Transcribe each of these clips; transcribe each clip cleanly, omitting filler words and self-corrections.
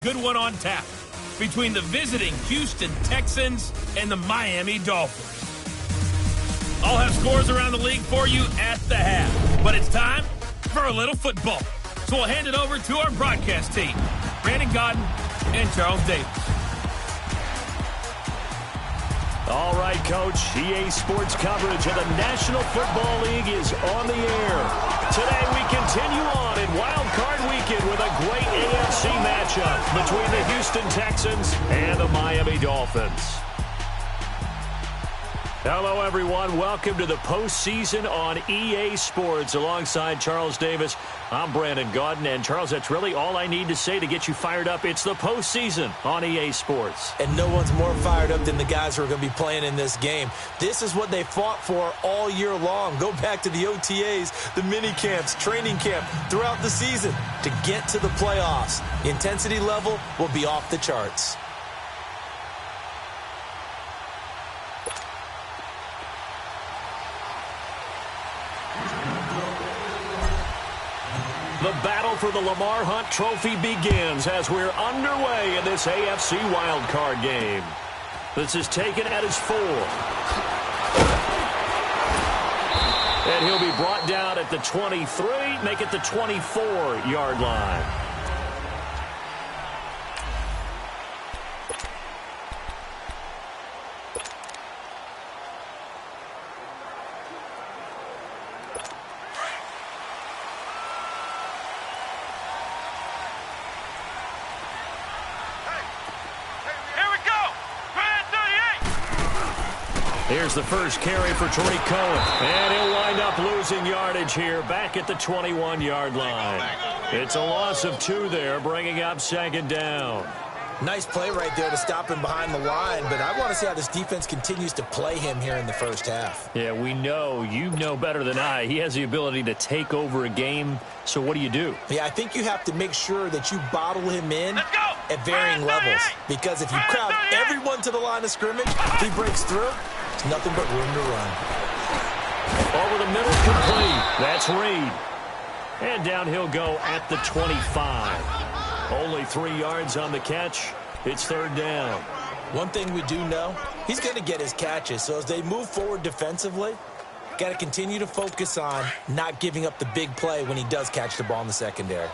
Good one on tap between the visiting Houston Texans and the Miami Dolphins. I'll have scores around the league for you at the half, but it's time for a little football. So we'll hand it over to our broadcast team, Brandon Godden and Charles Davis. All right, Coach. EA Sports coverage of the National Football League is on the air. Today we continue on in Wild Card Weekend with a great AFC matchup between the Houston Texans and the Miami Dolphins. Hello, everyone. Welcome to the postseason on EA Sports. Alongside Charles Davis, I'm Brandon Godden. And, Charles, that's really all I need to say to get you fired up. It's the postseason on EA Sports. And no one's more fired up than the guys who are going to be playing in this game. This is what they fought for all year long. Go back to the OTAs, the mini camps, training camp, throughout the season to get to the playoffs. The intensity level will be off the charts. The battle for the Lamar Hunt Trophy begins as we're underway in this AFC wildcard game. This is taken at his 4. And he'll be brought down at the 23, make it the 24-yard line. Here's the first carry for Tariq Cohen. And he'll wind up losing yardage here back at the 21-yard line. It's a loss of 2 there, bringing up second down. Nice play right there to stop him behind the line, but I want to see how this defense continues to play him here in the first half. Yeah, we know. You know better than I. He has the ability to take over a game, so what do you do? Yeah, I think you have to make sure that you bottle him in at varying levels, because if you crowd everyone to the line of scrimmage, if he breaks through, there's nothing but room to run. Over the middle, complete. That's Reed. And down he'll go at the 25. Only 3 yards on the catch. It's third down. One thing we do know, he's going to get his catches. So as they move forward defensively, got to continue to focus on not giving up the big play when he does catch the ball in the secondary.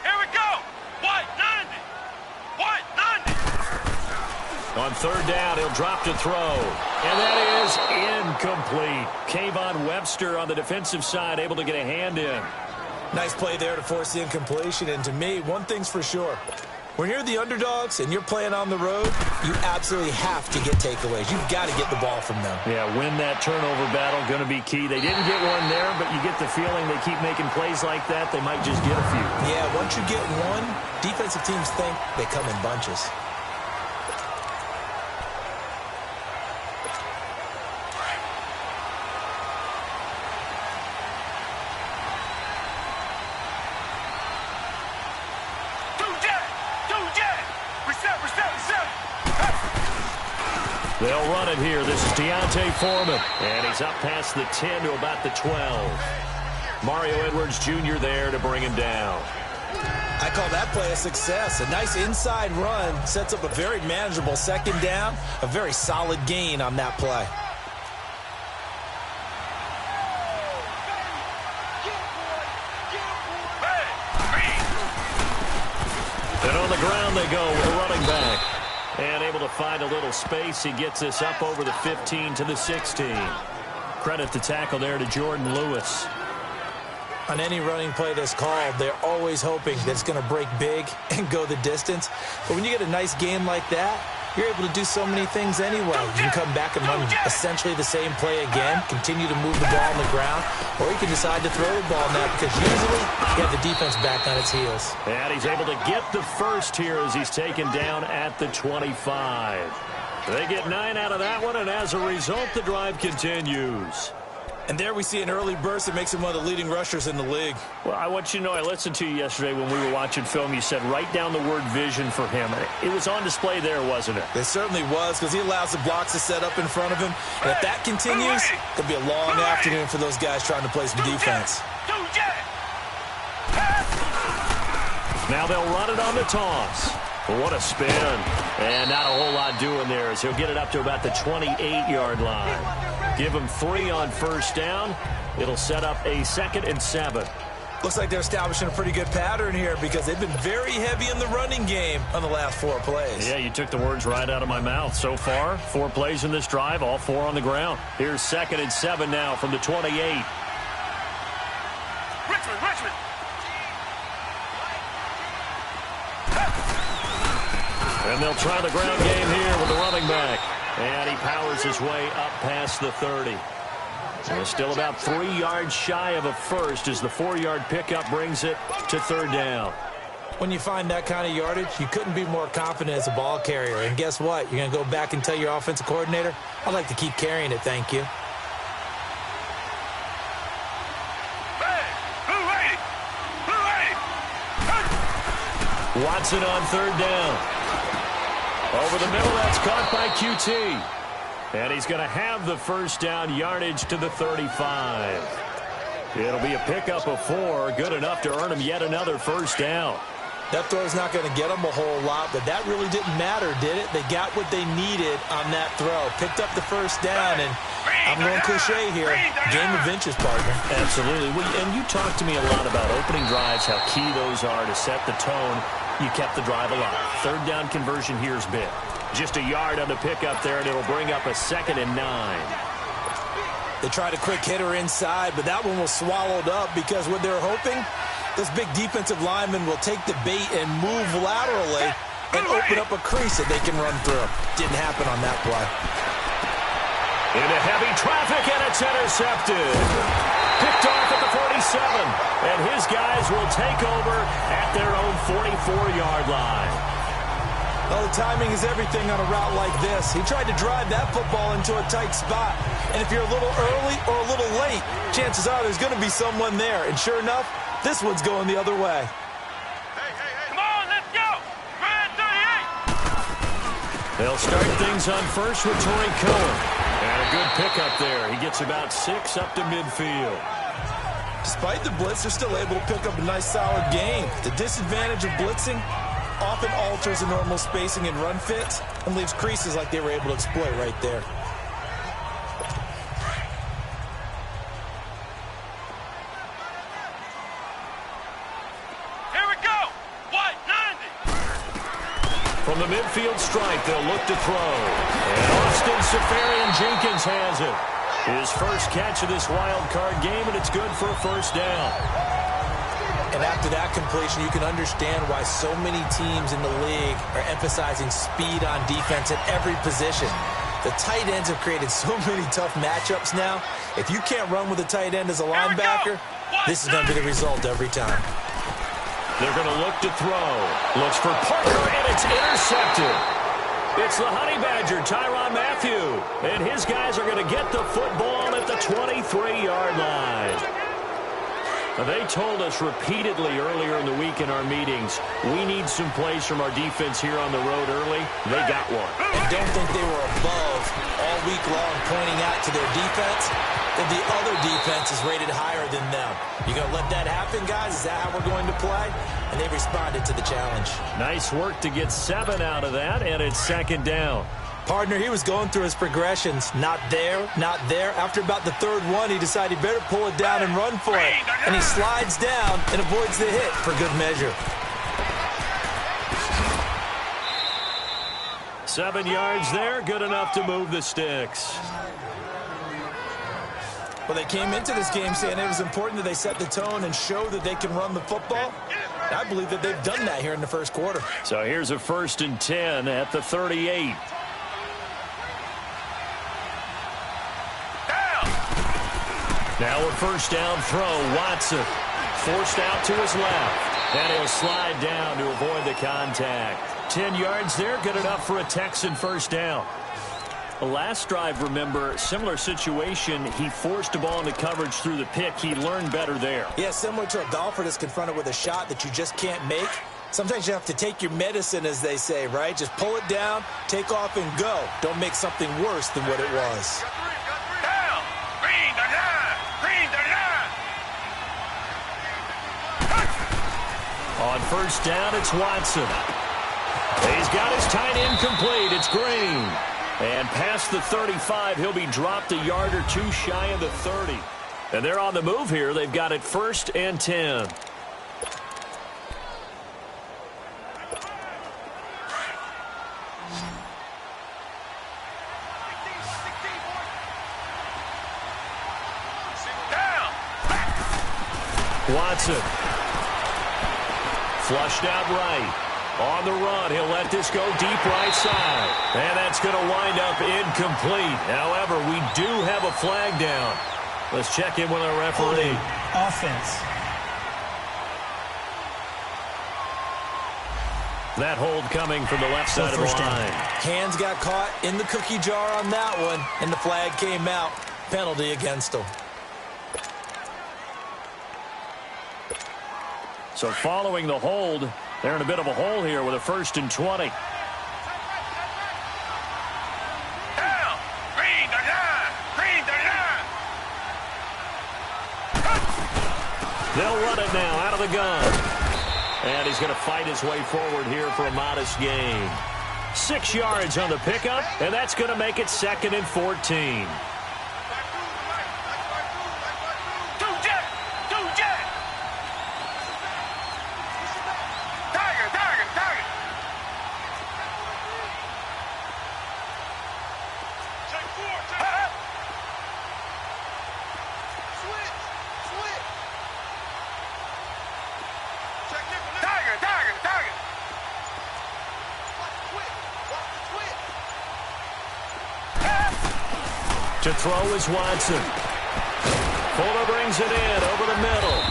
Here we go. White 90. White 90. On third down, he'll drop to throw. And that is incomplete. Kayvon Webster on the defensive side able to get a hand in. Nice play there to force the incompletion. And to me, one thing's for sure. When you're the underdogs and you're playing on the road, you absolutely have to get takeaways. You've got to get the ball from them. Yeah, win that turnover battle, going to be key. They didn't get one there, but you get the feeling they keep making plays like that, they might just get a few. Yeah, once you get one, defensive teams think they come in bunches. They'll run it here. This is Deontay Foreman. And he's up past the 10 to about the 12. Mario Edwards Jr. there to bring him down. I call that play a success. A nice inside run sets up a very manageable second down. A very solid gain on that play. And on the ground they go with a running back. And able to find a little space. He gets this up over the 15 to the 16. Credit the tackle there to Jordan Lewis. On any running play that's called, they're always hoping that it's going to break big and go the distance. But when you get a nice game like that, you're able to do so many things anyway. You can come back and run essentially the same play again, continue to move the ball on the ground, or you can decide to throw the ball now because usually you have the defense back on its heels. And he's able to get the first here as he's taken down at the 25. They get 9 out of that one, and as a result, the drive continues. And there we see an early burst that makes him one of the leading rushers in the league. Well, I want you to know, I listened to you yesterday when we were watching film. You said write down the word vision for him. It was on display there, wasn't it? It certainly was, because he allows the blocks to set up in front of him. And if that continues, it'll be a long afternoon for those guys trying to play some defense. Now they'll run it on the toss. What a spin. And not a whole lot doing there as he'll get it up to about the 28-yard line. Give him 3 on first down. It'll set up a 2nd and 7. Looks like they're establishing a pretty good pattern here because they've been very heavy in the running game on the last 4 plays. Yeah, you took the words right out of my mouth. So far, 4 plays in this drive, all 4 on the ground. Here's 2nd and 7 now from the 28. Richmond. And they'll try the ground game here with the running back. And he powers his way up past the 30. So still about 3 yards shy of a first as the 4-yard pickup brings it to 3rd down. When you find that kind of yardage, you couldn't be more confident as a ball carrier. And guess what? You're going to go back and tell your offensive coordinator, I'd like to keep carrying it, thank you. Watson on 3rd down. Over the middle, that's caught by QT. And he's going to have the first down yardage to the 35. It'll be a pickup of 4, good enough to earn him yet another first down. That throw's not going to get them a whole lot, but that really didn't matter, did it? They got what they needed on that throw. Picked up the first down, and I'm going cliche here. Game of inches, partner. Absolutely. And you talked to me a lot about opening drives, how key those are to set the tone. You kept the drive alive. 3rd down conversion here is big. Just a yard on the pickup there, and it'll bring up a 2nd and 9. They tried a quick hitter inside, but that one was swallowed up because what they're hoping, this big defensive lineman will take the bait and move laterally and open up a crease that they can run through. Didn't happen on that play. Into heavy traffic, and it's intercepted. Picked off at the 47, and his guys will take over at their own 44-yard line. Well, the timing is everything on a route like this. He tried to drive that football into a tight spot. And if you're a little early or a little late, chances are there's going to be someone there. And sure enough, this one's going the other way. Come on, let's go. Red 38. They'll start things on first with Torrey Cohen. And a good pickup there. He gets about 6 up to midfield. Despite the blitz, they're still able to pick up a nice, solid gain. The disadvantage of blitzing often alters the normal spacing and run fits and leaves creases like they were able to exploit right there. Here we go. White 90. From the midfield stripe, they'll look to throw. And Austin Safarian-Jenkins has it. His first catch of this wild card game, and it's good for a first down. And after that completion, you can understand why so many teams in the league are emphasizing speed on defense at every position. The tight ends have created so many tough matchups now. If you can't run with a tight end as a linebacker, this is going to be the result every time. They're going to look to throw. Looks for Parker, and it's intercepted. It's the Honey Badger, Tyrann Mathieu. And his guys are going to get the football at the 23-yard line. Now, they told us repeatedly earlier in the week in our meetings, we need some plays from our defense here on the road early. They got one. And don't think they were above all week long pointing out to their defense that the other defense is rated higher than them. You going to let that happen, guys? Is that how we're going to play? And they responded to the challenge. Nice work to get 7 out of that, and it's 2nd down. Partner, he was going through his progressions. Not there, not there. After about the 3rd one, he decided he better pull it down and run for it. And he slides down and avoids the hit for good measure. 7 yards there, good enough to move the sticks. Well, they came into this game saying it was important that they set the tone and show that they can run the football. And I believe that they've done that here in the first quarter. So here's a 1st and 10 at the 38. Now a first down throw. Watson forced out to his left. And he'll slide down to avoid the contact. 10 yards there, good enough for a Texan first down. The last drive, remember, similar situation. He forced a ball into coverage through the pick. He learned better there. Yeah, similar to a golfer that's confronted with a shot that you just can't make. Sometimes you have to take your medicine, as they say, right? Just pull it down, take off, and go. Don't make something worse than what it was. Down. Green the line. Green the line. On first down, it's Watson. He's got his tight end complete. It's Green. And past the 35, he'll be dropped a yard or two shy of the 30. And they're on the move here. They've got it 1st and 10. Watson. Flushed out right. On the run, he'll let this go deep right side. And that's going to wind up incomplete. However, we do have a flag down. Let's check in with our referee. Offense. That hold coming from the left side of the line. Hands got caught in the cookie jar on that one, and the flag came out. Penalty against him. So following the hold, they're in a bit of a hole here with a 1st and 20. Down. Green the line. Green the line. They'll run it now out of the gun. And he's going to fight his way forward here for a modest gain. 6 yards on the pickup, and that's going to make it 2nd and 14. To throw is Watson. Fuller brings it in over the middle.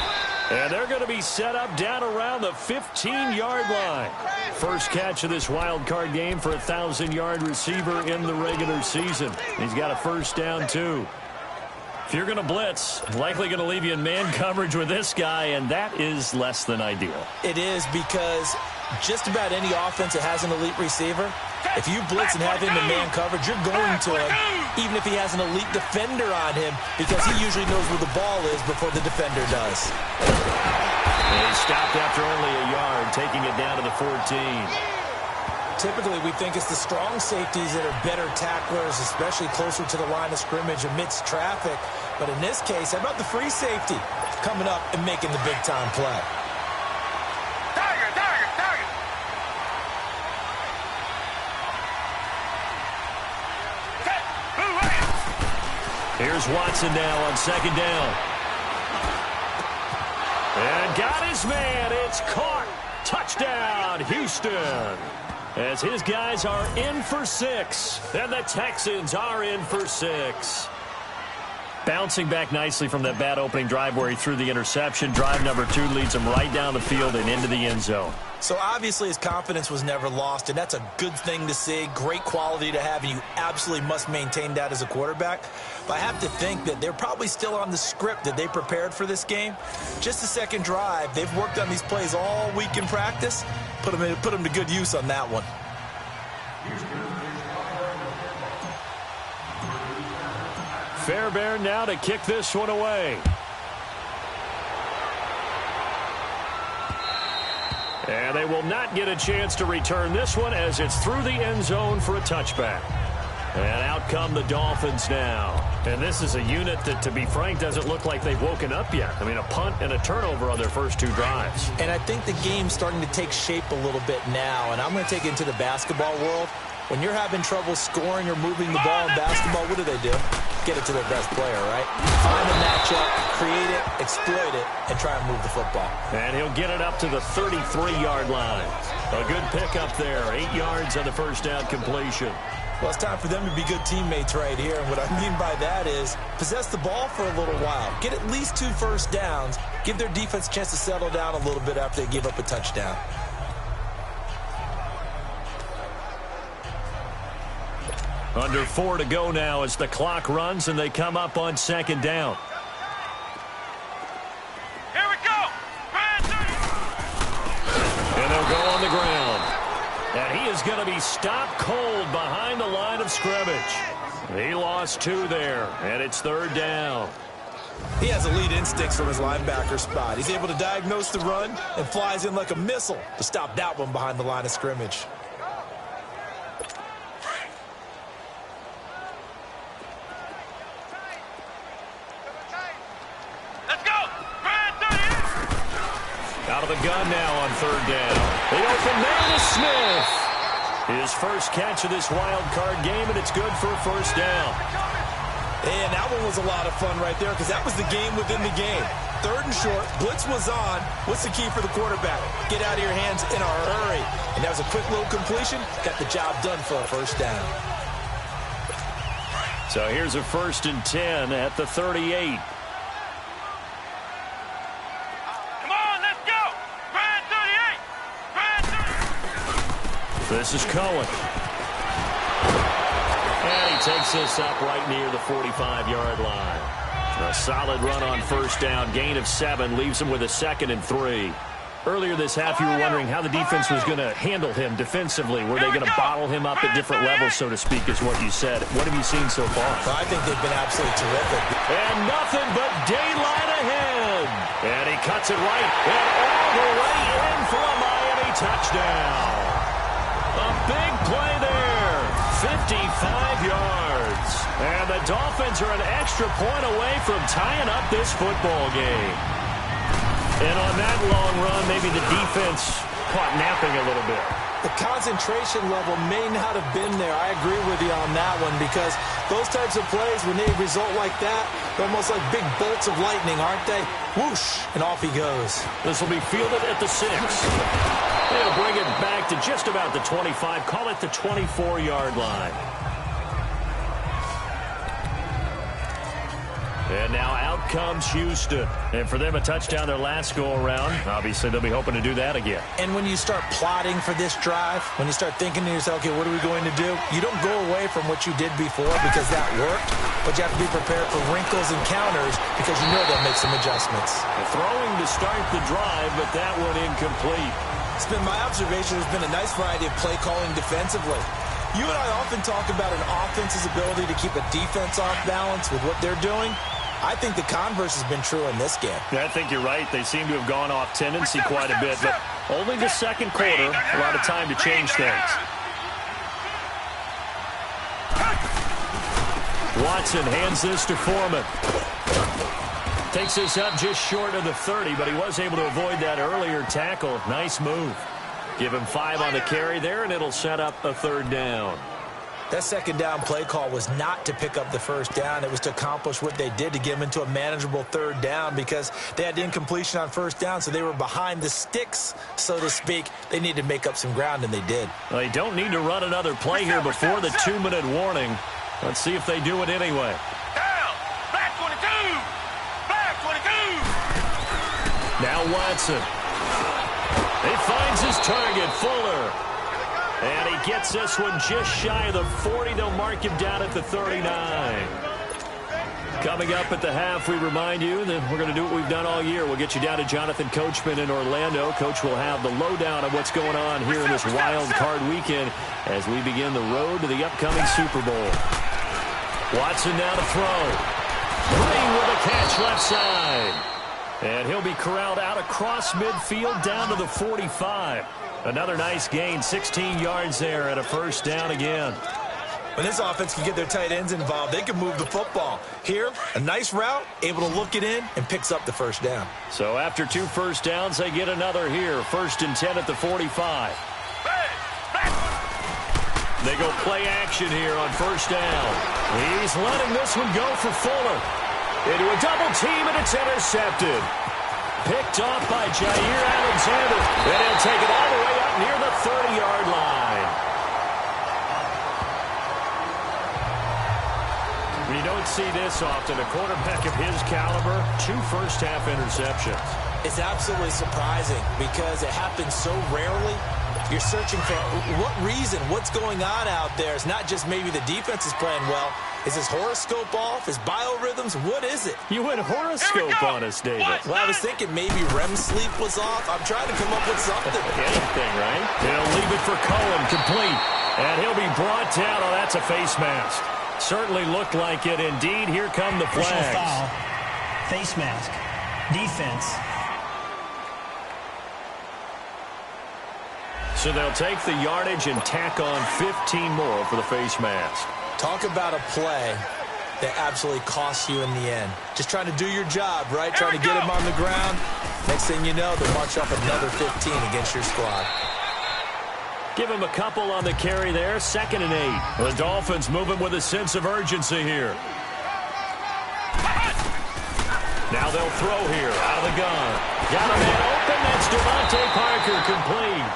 And they're going to be set up down around the 15-yard line. First catch of this wild card game for a 1,000-yard receiver in the regular season. He's got a 1st down, too. If you're going to blitz, likely going to leave you in man coverage with this guy, and that is less than ideal. It is, because just about any offense that has an elite receiver, if you blitz and have him in man coverage, you're going to him, even if he has an elite defender on him, because he usually knows where the ball is before the defender does. And he stopped after only a yard, taking it down to the 14. Typically, we think it's the strong safeties that are better tacklers, especially closer to the line of scrimmage amidst traffic. But in this case, how about the free safety coming up and making the big-time play? Here's Watson now on 2nd down. And got his man. It's caught. Touchdown, Houston. As his guys are in for 6. And the Texans are in for 6. Bouncing back nicely from that bad opening drive where he threw the interception. Drive number 2 leads him right down the field and into the end zone. So obviously his confidence was never lost, and that's a good thing to see, great quality to have, and you absolutely must maintain that as a quarterback. But I have to think that they're probably still on the script that they prepared for this game. Just the second drive, they've worked on these plays all week in practice. Put them to good use on that one. Fairbairn now to kick this one away. And they will not get a chance to return this one as it's through the end zone for a touchback. And out come the Dolphins now. And this is a unit that, to be frank, doesn't look like they've woken up yet. I mean, a punt and a turnover on their first 2 drives. And I think the game's starting to take shape a little bit now. And I'm going to take it into the basketball world. When you're having trouble scoring or moving the ball in basketball, what do? Get it to their best player, right? Find a matchup, create it, exploit it, and try and move the football. And he'll get it up to the 33-yard line. A good pickup there. 8 yards on the first down completion. Well, it's time for them to be good teammates right here. And what I mean by that is possess the ball for a little while. Get at least 2 first downs. Give their defense a chance to settle down a little bit after they give up a touchdown. Under 4 to go now as the clock runs and they come up on 2nd down. Here we go. And they'll go on the ground. And he is going to be stopped cold behind the line of scrimmage. He lost 2 there, and it's 3rd down. He has elite instincts from his linebacker spot. He's able to diagnose the run and flies in like a missile to stop that one behind the line of scrimmage. Let's go. Ryan 38. Out of the gun now on third down. The open man is Smith. His first catch of this wild card game, and it's good for a first down. And that one was a lot of fun right there because that was the game within the game. Third and short, blitz was on. What's the key for the quarterback? Get out of your hands in a hurry. And that was a quick little completion. Got the job done for a first down. So here's a 1st and 10 at the 38. Come on, let's go. Ryan 38. Ryan 38. This is Cohen. And he takes this up right near the 45-yard line. A solid run on first down. Gain of 7 leaves him with a 2nd and 3. Earlier this half, you were wondering how the defense was going to handle him defensively. Were they going to bottle him up at different levels, so to speak, is what you said. What have you seen so far? Well, I think they've been absolutely terrific. And nothing but daylight ahead. And he cuts it right and all the way in for a Miami touchdown. A big play there. 55 yards. And the Dolphins are an extra point away from tying up this football game. And on that long run, maybe the defense caught napping a little bit. The concentration level may not have been there. I agree with you on that one because those types of plays, when they result like that, they're almost like big bolts of lightning, aren't they? Whoosh, and off he goes. This will be fielded at the 6. They'll bring it back to just about the 25. Call it the 24-yard line. And now out comes Houston. And for them, a touchdown their last go-around. Obviously, they'll be hoping to do that again. And when you start plotting for this drive, when you start thinking to yourself, okay, what are we going to do? You don't go away from what you did before because that worked, but you have to be prepared for wrinkles and counters because you know they'll make some adjustments. Throwing to start the drive, but that one incomplete. It's been my observation. There's been a nice variety of play calling defensively. You and I often talk about an offense's ability to keep a defense off balance with what they're doing. I think the converse has been true in this game. Yeah, I think you're right. They seem to have gone off tendency quite a bit, but only the second quarter, a lot of time to change things. Watson hands this to Foreman. Takes this up just short of the 30, but he was able to avoid that earlier tackle. Nice move. Give him 5 on the carry there, and it'll set up a 3rd down. That second down play call was not to pick up the first down. It was to accomplish what they did to get them into a manageable 3rd down because they had incompletion on first down, so they were behind the sticks, so to speak. They needed to make up some ground, and they did. Well, they don't need to run another play here before the 2-minute warning. Let's see if they do it anyway. Down. Black 22. Black 22. Now Watson. He finds his target, Fuller. And he gets this one just shy of the 40. They'll mark him down at the 39. Coming up at the half, we remind you that we're going to do what we've done all year. We'll get you down to Jonathan Coachman in Orlando. Coach will have the lowdown of what's going on here in this wild card weekend as we begin the road to the upcoming Super Bowl. Watson now to throw. Green with a catch left side. And he'll be corralled out across midfield down to the 45. Another nice gain, 16 yards there and a first down again. When this offense can get their tight ends involved, they can move the football. Here, a nice route, able to look it in, and picks up the first down. So after 2 first downs, they get another here. 1st and 10 at the 45. They go play action here on first down. He's letting this one go for Fuller. Into a double team, and it's intercepted. Picked off by Jair Alexander. And he'll take it all the way up near the 30-yard line. We don't see this often. A quarterback of his caliber, 2 first-half interceptions. It's absolutely surprising because it happens so rarely. You're searching for what reason, what's going on out there. It's not just maybe the defense is playing well. Is his horoscope off? His biorhythms? What is it? You went horoscope on us, David. Well, I was thinking maybe REM sleep was off. I'm trying to come up with something. Anything, right? He'll leave it for Cohen, complete. And he'll be brought down. Oh, that's a face mask. Certainly looked like it. Indeed, here come the flags. face mask. Defense. So they'll take the yardage and tack on 15 more for the face mask. Talk about a play that absolutely costs you in the end. Just trying to do your job, right? Trying to get him on the ground. Next thing you know, they'll march off another 15 against your squad. Give him a couple on the carry there. 2nd and 8. The Dolphins moving with a sense of urgency here. Now they'll throw here out of the gun. Got a man open. That's Devontae Parker, complete.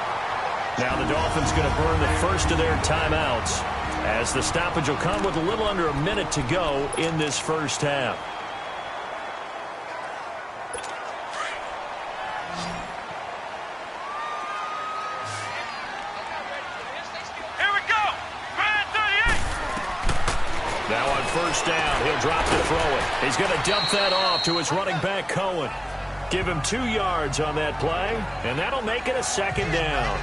Now the Dolphins going to burn the first of their timeouts, as the stoppage will come with a little under a minute to go in this first half. Here we go. Man 38. Now on first down, he'll drop to throw it. He's going to dump that off to his running back, Cohen. Give him 2 yards on that play, and that'll make it a 2nd down.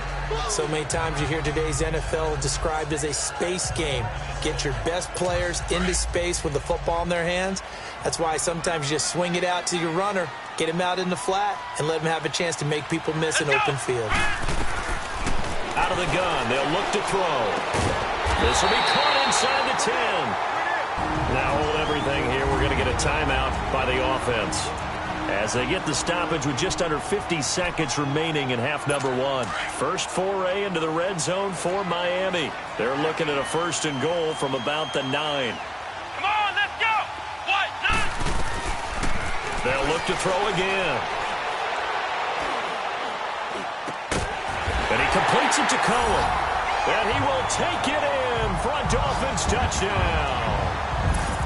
So many times you hear today's NFL described as a space game. Get your best players into space with the football in their hands. That's why sometimes you just swing it out to your runner, get him out in the flat, and let him have a chance to make people miss an open field. Out of the gun, they'll look to throw. This will be caught inside the 10. Now hold everything here. We're going to get a timeout by the offense, as they get the stoppage with just under 50 seconds remaining in half number 1. First foray into the red zone for Miami. They're looking at a 1st and goal from about the 9. Come on, let's go. What? They'll look to throw again. And he completes it to Cohen. And he will take it in for a Dolphins touchdown.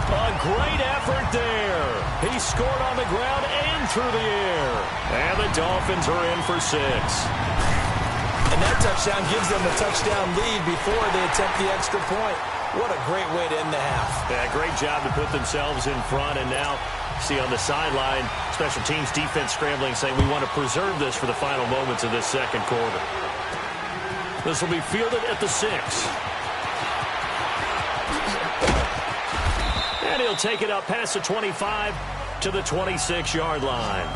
A great effort there. He scored on the ground and through the air. And the Dolphins are in for 6. And that touchdown gives them a touchdown lead before they attempt the extra point. What a great way to end the half. Yeah, great job to put themselves in front. And now, see on the sideline, special teams defense scrambling, saying we want to preserve this for the final moments of this second quarter. This will be fielded at the 6. And he'll take it up past the 25 to the 26-yard line.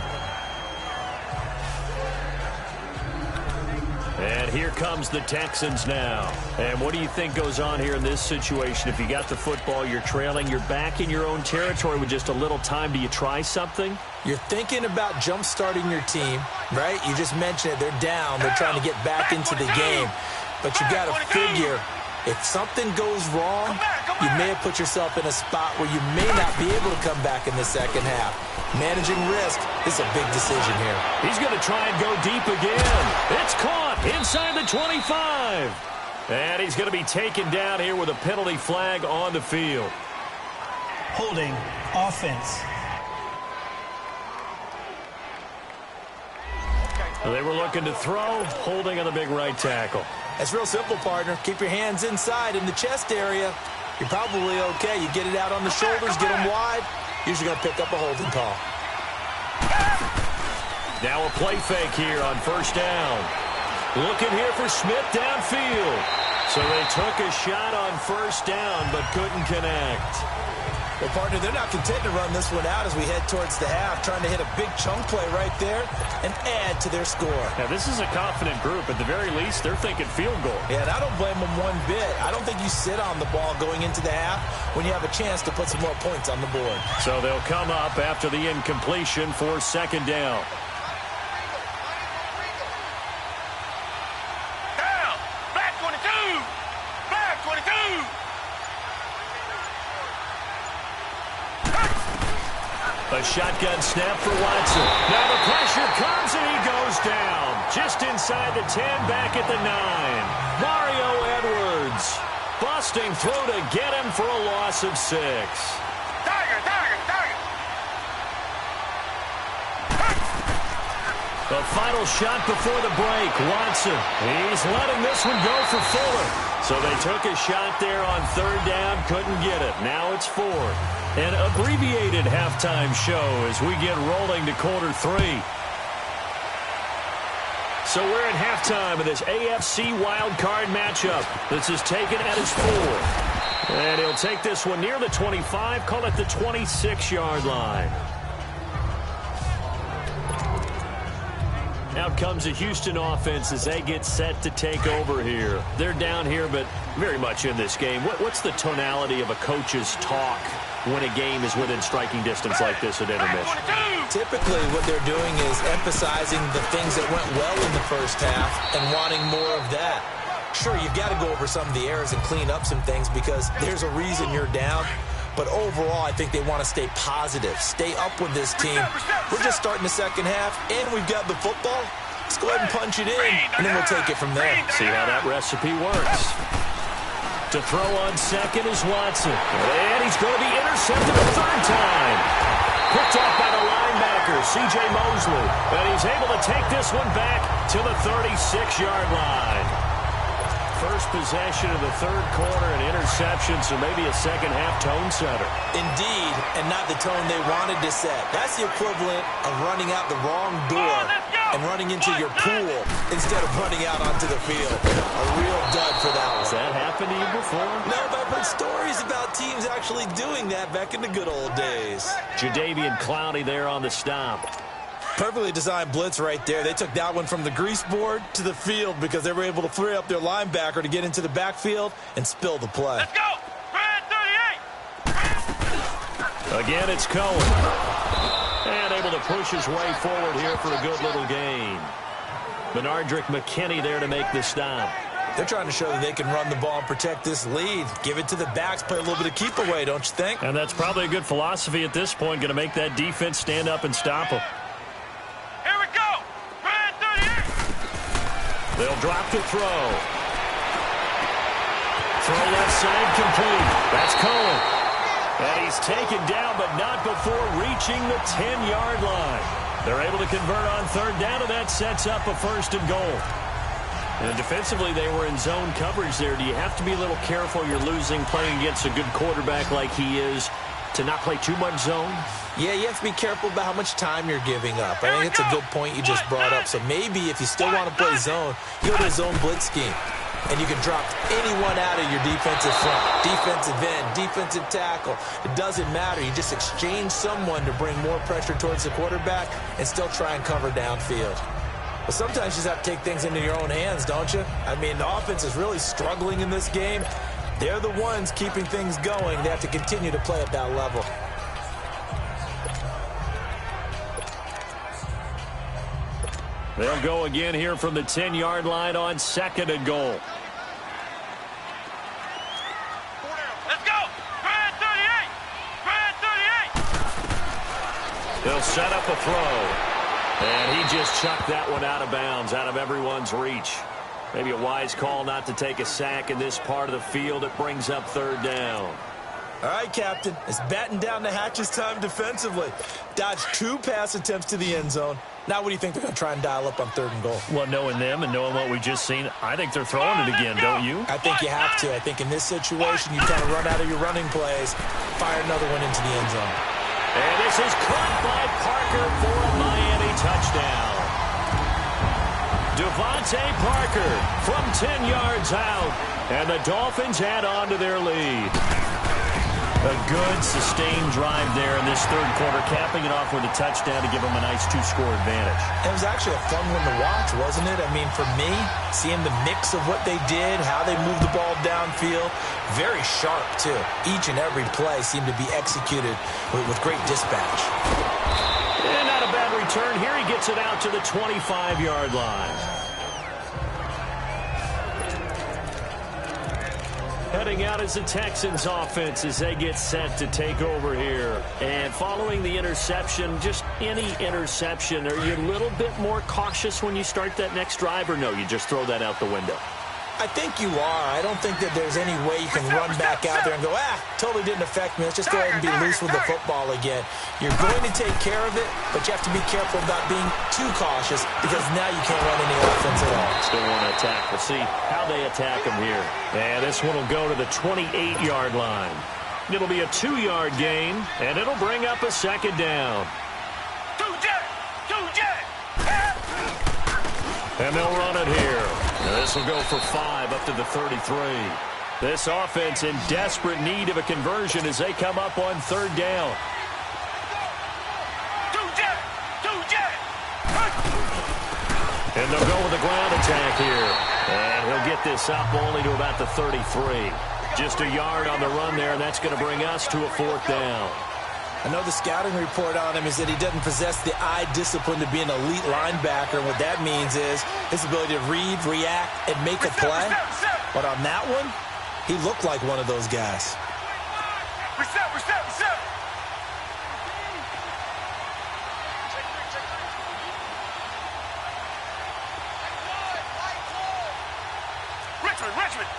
And here comes the Texans now. And what do you think goes on here in this situation? If you got the football, you're trailing, you're back in your own territory with just a little time. Do you try something? You're thinking about jump-starting your team, right? You just mentioned it. They're down. They're trying to get back into the game. But you got to figure, if something goes wrong, you may have put yourself in a spot where you may not be able to come back in the second half. Managing risk is a big decision here. He's going to try and go deep again. It's caught inside the 25. And he's going to be taken down here with a penalty flag on the field. Holding. Offense. They were looking to throw, holding on the big right tackle. That's real simple, partner. Keep your hands inside in the chest area. You're probably okay. You get it out on the shoulders, get them wide. Usually going to pick up a holding call. Now a play fake here on first down. Looking here for Smith downfield. So they took a shot on first down, but couldn't connect. Well, partner, they're not content to run this one out as we head towards the half, trying to hit a big chunk play right there and add to their score. Now, this is a confident group. At the very least, they're thinking field goal. Yeah, and I don't blame them one bit. I don't think you sit on the ball going into the half when you have a chance to put some more points on the board. So they'll come up after the incompletion for second down. Down. Black 22. Black 22. A shotgun snap for Watson. Now the pressure comes and he goes down. Just inside the 10, back at the 9. Mario Edwards busting through to get him for a loss of 6. Tiger. The final shot before the break. Watson. He's letting this one go for Fuller. So they took a shot there on third down. Couldn't get it. Now it's 4. An abbreviated halftime show as we get rolling to quarter 3. So we're at halftime of this AFC wildcard matchup. This is taken at his 4. And he'll take this one near the 25, call it the 26-yard line. Out comes the Houston offense as they get set to take over here. They're down here, but very much in this game. What's the tonality of a coach's talk when a game is within striking distance like this at intermission? Typically, what they're doing is emphasizing the things that went well in the first half and wanting more of that. Sure, you've got to go over some of the errors and clean up some things because there's a reason you're down. But overall, I think they want to stay positive, stay up with this team. We're just starting the second half, and we've got the football. Let's go ahead and punch it in, and then we'll take it from there. See how that recipe works. To throw on second is Watson. And he's going to be intercepted a third time. Picked off by the linebacker, C.J. Mosley. And he's able to take this one back to the 36-yard line. First possession of the third quarter, an interception, so maybe a second-half tone setter. Indeed, and not the tone they wanted to set. That's the equivalent of running out the wrong door and running into your pool instead of running out onto the field. A real dud for that one. Has that happened to you before? No, but I've heard stories about teams actually doing that back in the good old days. Jadeveon Clowney there on the stop. Perfectly designed blitz right there. They took that one from the grease board to the field because they were able to free up their linebacker to get into the backfield and spill the play. Let's go! Brad 38! Again, it's Cohen. And able to push his way forward here for a good little gain. Benardrick McKinney there to make the stop. They're trying to show that they can run the ball and protect this lead. Give it to the backs, play a little bit of keep away, don't you think? And that's probably a good philosophy at this point, going to make that defense stand up and stop them. Here we go! Brad 38! They'll drop to throw. Throw left side complete. That's Cohen. And he's taken down, but not before reaching the 10-yard line. They're able to convert on third down, and that sets up a first and goal. And defensively, they were in zone coverage there. Do you have to be a little careful? You're losing playing against a good quarterback like he is to not play too much zone? Yeah, you have to be careful about how much time you're giving up. I think it's a good point you just brought up. So maybe if you still want to play zone, you go to a zone blitz scheme. And you can drop anyone out of your defensive front, defensive end, defensive tackle. It doesn't matter. You just exchange someone to bring more pressure towards the quarterback and still try and cover downfield. But sometimes you just have to take things into your own hands, don't you? I mean, the offense is really struggling in this game. They're the ones keeping things going. They have to continue to play at that level. They'll go again here from the 10-yard line on second and goal. Let's go! Brad 38! Brad 38! They'll set up a throw. And he just chucked that one out of bounds, out of everyone's reach. Maybe a wise call not to take a sack in this part of the field. It brings up third down. All right, Captain. It's batten down the hatches time defensively. Dodged 2 pass attempts to the end zone. Now what do you think they're going to try and dial up on third and goal? Well, knowing them and knowing what we've just seen, I think they're throwing it again, don't you? I think you have to. I think in this situation, you kind of run out of your running plays, fire another one into the end zone. And this is caught by Parker for a Miami touchdown. Devontae Parker from 10 yards out. And the Dolphins add on to their lead. A good, sustained drive there in this third quarter, capping it off with a touchdown to give them a nice 2-score advantage. It was actually a fun one to watch, wasn't it? I mean, for me, seeing the mix of what they did, how they moved the ball downfield, very sharp, too. Each and every play seemed to be executed with great dispatch. And not a bad return. Here he gets it out to the 25-yard line. Heading out is the Texans offense as they get set to take over here. And following the interception, just any interception, are you a little bit more cautious when you start that next drive, or no, you just throw that out the window? I think you are. I don't think that there's any way you can run back out there and go, totally didn't affect me. Let's just go ahead and be loose with the football again. You're going to take care of it, but you have to be careful about being too cautious because now you can't run any offense at all. Still want to attack. We'll see how they attack him here. And this one will go to the 28-yard line. It'll be a 2-yard gain, and it'll bring up a second down. And they'll run it here. And this will go for 5 up to the 33. This offense in desperate need of a conversion as they come up on third down. And they'll go with the ground attack here. And he'll get this up only to about the 33. Just a yard on the run there, and that's going to bring us to a 4th down. I know the scouting report on him is that he doesn't possess the eye discipline to be an elite linebacker. And what that means is his ability to read, react, and make a play. But on that one, he looked like one of those guys. Reset. Richmond.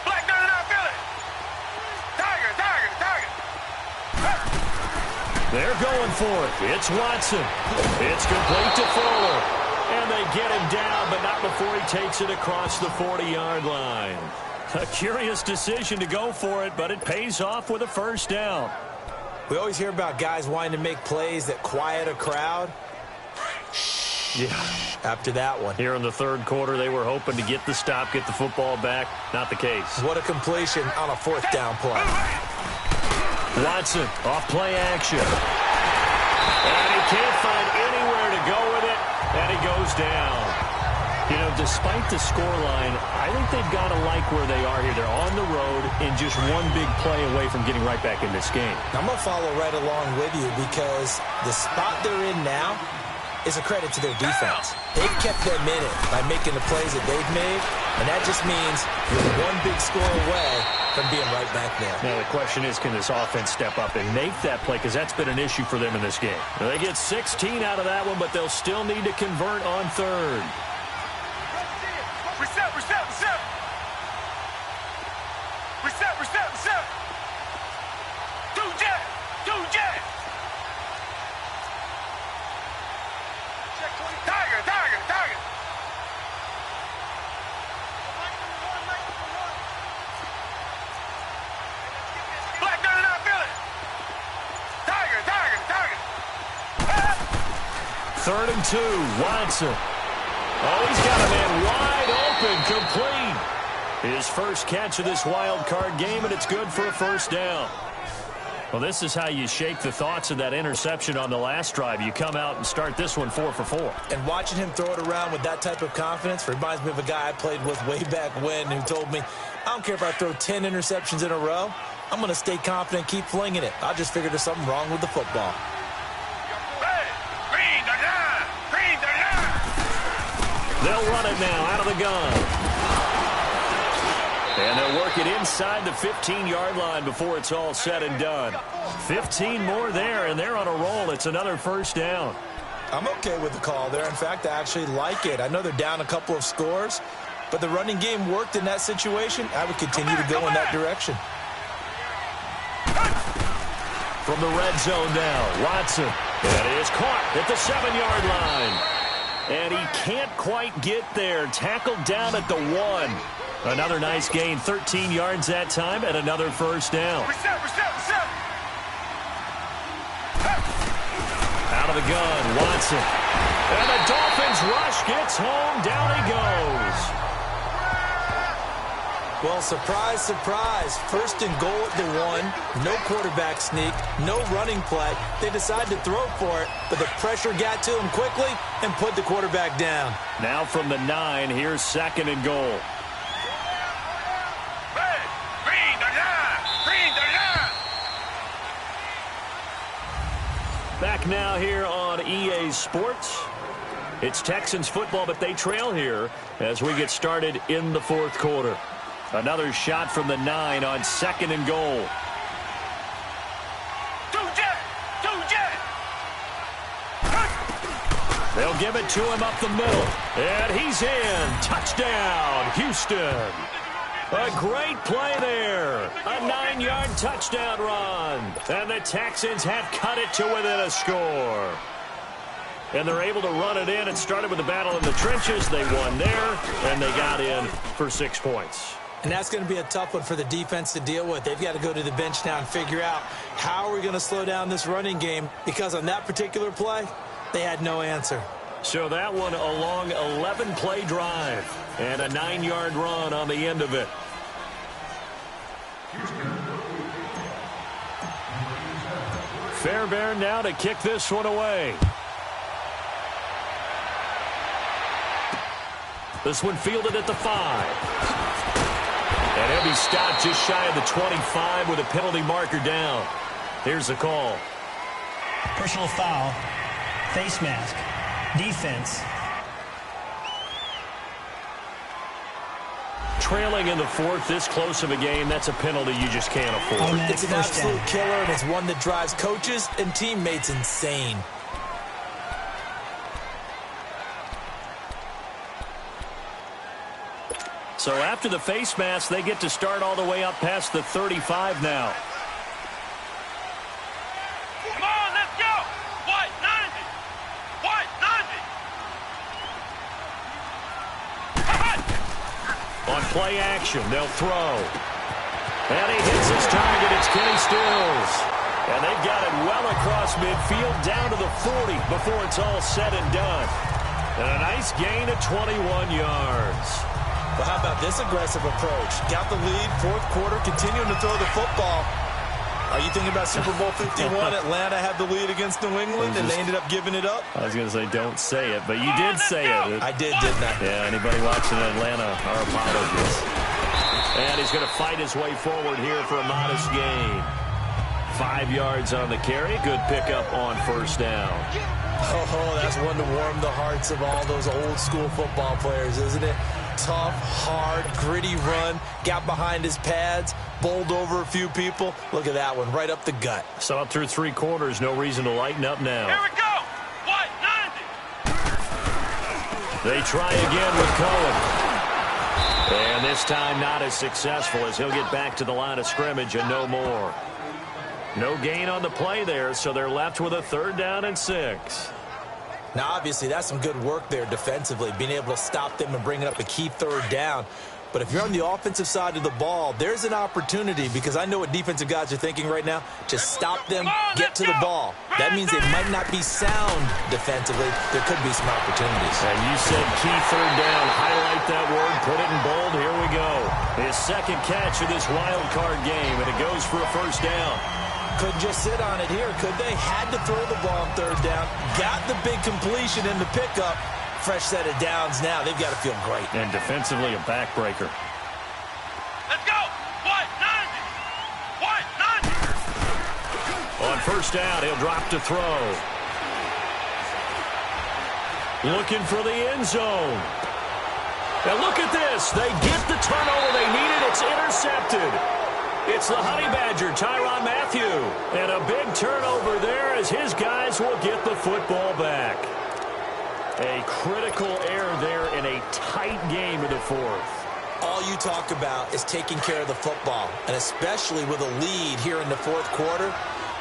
Black 99 Philly. Tiger. They're going for it. It's Watson. It's complete to Fuller. And they get him down, but not before he takes it across the 40-yard line. A curious decision to go for it, but it pays off with a 1st down. We always hear about guys wanting to make plays that quiet a crowd. Yeah. After that one. Here in the 3rd quarter, they were hoping to get the stop, get the football back. Not the case. What a completion on a 4th down play. Watson off play action. And he can't find anywhere to go with it, and he goes down. You know, despite the scoreline, I think they've got to like where they are here. They're on the road and just one big play away from getting right back in this game. I'm going to follow right along with you because the spot they're in now is a credit to their defense. They've kept them in it by making the plays that they've made, and that just means you're one big score away from being right back there. Now, the question is, can this offense step up and make that play? Because that's been an issue for them in this game. Now, they get 16 out of that one, but they'll still need to convert on 3rd. Reset. Two jet. Tiger. Black 99 Philly. Tiger. 3rd and 2, Watson. Oh, he's got a man wide open, complete. His first catch of this wild card game, and it's good for a 1st down. Well, this is how you shake the thoughts of that interception on the last drive. You come out and start this one 4 for 4. And watching him throw it around with that type of confidence reminds me of a guy I played with way back when who told me, I don't care if I throw 10 interceptions in a row. I'm going to stay confident and keep flinging it. I just figured there's something wrong with the football. Green the line. They'll run it now out of the gun. And they'll work it inside the 15-yard line before it's all said and done. 15 more there, and they're on a roll. It's another 1st down. I'm okay with the call there. In fact, I actually like it. I know they're down a couple of scores, but the running game worked in that situation. I would continue to go in that direction. From the red zone now, Watson. That is caught at the 7-yard line. And he can't quite get there. Tackled down at the 1. Another nice gain, 13 yards that time, and another 1st down. Reset. Out of the gun, Watson. And the Dolphins rush gets home. Down he goes. Well, surprise, surprise. 1st and goal at the 1. No quarterback sneak. No running play. They decide to throw for it, but the pressure got to him quickly and put the quarterback down. Now from the 9, here's 2nd and goal. Back now here on EA Sports. It's Texans football, but they trail here as we get started in the 4th quarter. Another shot from the 9 on 2nd and goal. Two jet. They'll give it to him up the middle. And he's in. Touchdown, Houston. A great play there. A 9-yard touchdown run. And the Texans have cut it to within a score. And they're able to run it in. It started with a battle in the trenches. They won there, and they got in for 6 points. And that's going to be a tough one for the defense to deal with. They've got to go to the bench now and figure out how are we going to slow down this running game, because on that particular play, they had no answer. So that one a long 11-play drive and a 9-yard run on the end of it. Fairbairn now to kick this one away. This one fielded at the 5. And he'll be stopped just shy of the 25 with a penalty marker down. Here's the call. Personal foul. Face mask. Defense. Trailing in the 4th, this close of a game, that's a penalty you just can't afford. It's an absolute killer, and it's one that drives coaches and teammates insane. So after the face mask, they get to start all the way up past the 35 now. Come on, let's go! White 90! White 90! On play action, they'll throw. And he hits his target. It's Kenny Stills. And they've got it well across midfield down to the 40 before it's all said and done. And a nice gain of 21 yards. But how about this aggressive approach? Got the lead, 4th quarter, continuing to throw the football. Are you thinking about Super Bowl 51? Atlanta had the lead against New England, and they ended up giving it up? I was going to say, don't say it, but you did say it. I did, didn't I? Yeah, anybody watching Atlanta, our apologies. And he's going to fight his way forward here for a modest gain. 5 yards on the carry. Good pickup on first down. Oh, that's one to warm the hearts of all those old-school football players, isn't it? Tough, hard, gritty run. Got behind his pads, bowled over a few people. Look at that one, right up the gut. So up through 3 quarters, no reason to lighten up now. Here we go! White 90! They try again with Cohen. And this time not as successful as he'll get back to the line of scrimmage and no more. No gain on the play there, so they're left with a 3rd down and 6. Now, obviously, that's some good work there defensively, being able to stop them and bringing up a key 3rd down. But if you're on the offensive side of the ball, there's an opportunity, because I know what defensive guys are thinking right now. Just stop them, get to the ball. That means they might not be sound defensively. There could be some opportunities. And you said key 3rd down. Highlight that word, put it in bold. Here we go. His 2nd catch of this wild card game, and it goes for a 1st down. Couldn't just sit on it here, could they? Had to throw the ball on 3rd down. Got the big completion in the pickup. Fresh set of downs now. They've got to feel great. And defensively, a backbreaker. Let's go! White 90! White 90! On 1st down, he'll drop to throw. Looking for the end zone. Now look at this. They get the turnover they needed. It's intercepted. It's the Honey Badger, Tyrann Mathieu. And a big turnover there as his guys will get the football back. A critical error there in a tight game in the 4th. All you talk about is taking care of the football, and especially with a lead here in the 4th quarter,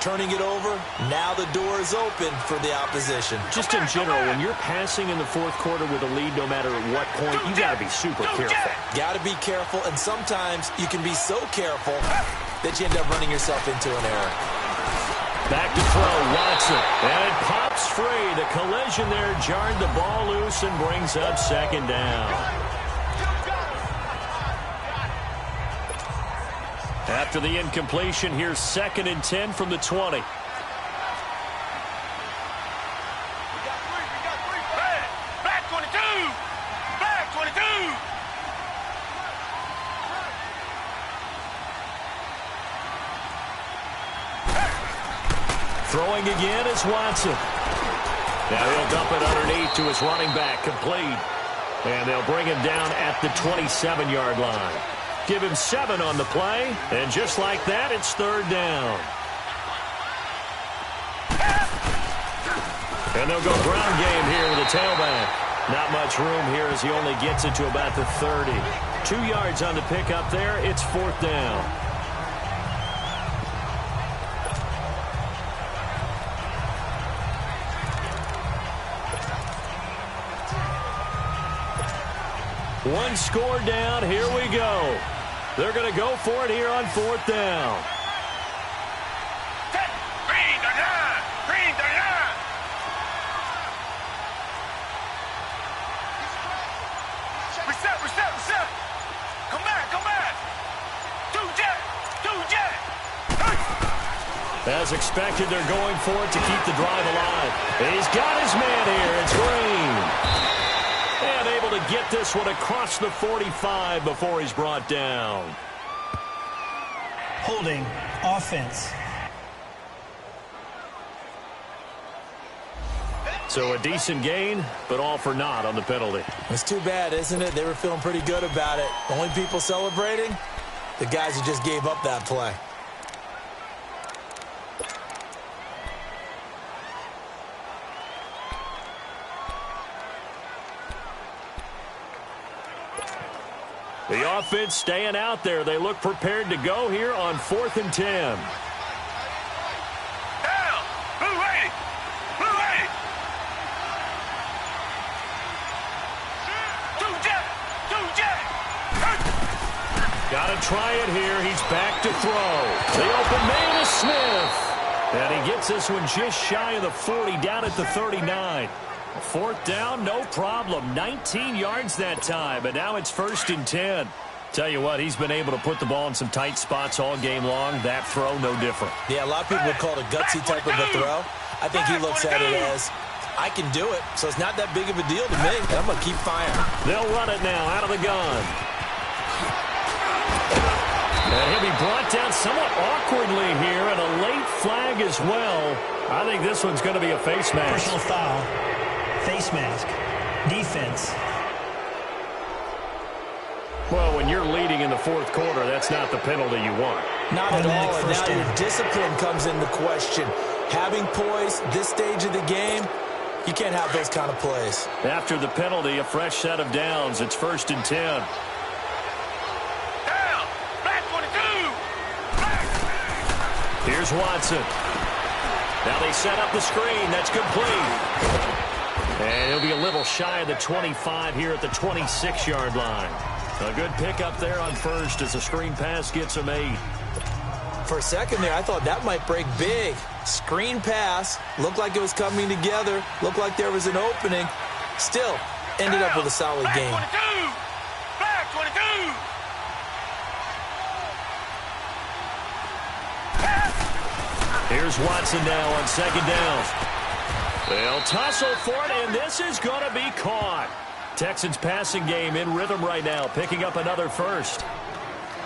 turning it over, now the door is open for the opposition. Just in general, when you're passing in the 4th quarter with a lead, no matter at what point, you got to be super careful. Got to be careful, and sometimes you can be so careful that you end up running yourself into an error. Back to throw, Watson, and it pops free. The collision there jarred the ball loose and brings up 2nd down. After the incompletion, here's 2nd and 10 from the 20. We got three. Flag 22! Flag 22! Throwing again is Watson. Now he'll dump it underneath to his running back, complete. And they'll bring him down at the 27-yard line. Give him 7 on the play, and just like that, it's 3rd down. And they'll go ground game here with a tailback. Not much room here as he only gets it to about the 30. 2 yards on the pickup there, it's 4th down. One score down, here we go. They're going to go for it here on 4th down. Green the line! Green the line! Reset! Come back! 2 jet! As expected, they're going for it to keep the drive alive. He's got his man here. It's Green. And able to get this one across the 45 before he's brought down. Holding offense. So a decent gain, but all for naught on the penalty. It's too bad, isn't it? They were feeling pretty good about it. Only people celebrating? The guys who just gave up that play. The offense staying out there. They look prepared to go here on 4th and 10. Down. Blue 80. Blue 80. Two jet. Got to try it here. He's back to throw. The open man is Smith. And he gets this one just shy of the 40, down at the 39. 4th down, no problem. 19 yards that time, but now it's 1st and 10. Tell you what, he's been able to put the ball in some tight spots all game long. That throw, no different. Yeah, a lot of people would call it a gutsy type of a throw. I think he looks at it as, I can do it, so it's not that big of a deal to me, and I'm going to keep firing. They'll run it now out of the gun. And he'll be brought down somewhat awkwardly here, and a late flag as well. I think this one's going to be a face mask. Personal foul. Face mask. Defense. Well, when you're leading in the 4th quarter, that's not the penalty you want. Not at all, and now your discipline comes into question. Having poise this stage of the game, you can't have those kind of plays. After the penalty, a fresh set of downs. It's 1st and 10. Down. Black 22. Black. Here's Watson. Now they set up the screen. That's complete. And he'll be a little shy of the 25 here at the 26-yard line. A good pickup there on first as the screen pass gets him 8. For a second there, I thought that might break big. Screen pass, looked like it was coming together, looked like there was an opening. Still, ended up with a solid game. Black 22. Here's Watson now on 2nd down. They'll tussle for it, and this is going to be caught. Texans passing game in rhythm right now, picking up another first.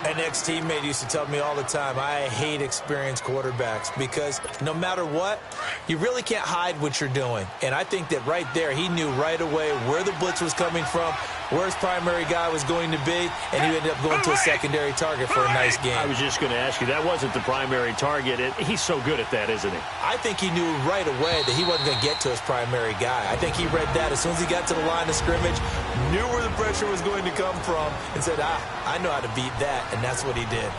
An ex-teammate used to tell me all the time, I hate experienced quarterbacks because no matter what, you really can't hide what you're doing. And I think that right there, he knew right away where the blitz was coming from, where his primary guy was going to be, and he ended up going to a secondary target for a nice game. I was just going to ask you, that wasn't the primary target. He's so good at that, isn't he? I think he knew right away that he wasn't going to get to his primary guy. I think he read that as soon as he got to the line of scrimmage, knew where the pressure was going to come from, and said, I know how to beat that, and that's what he did.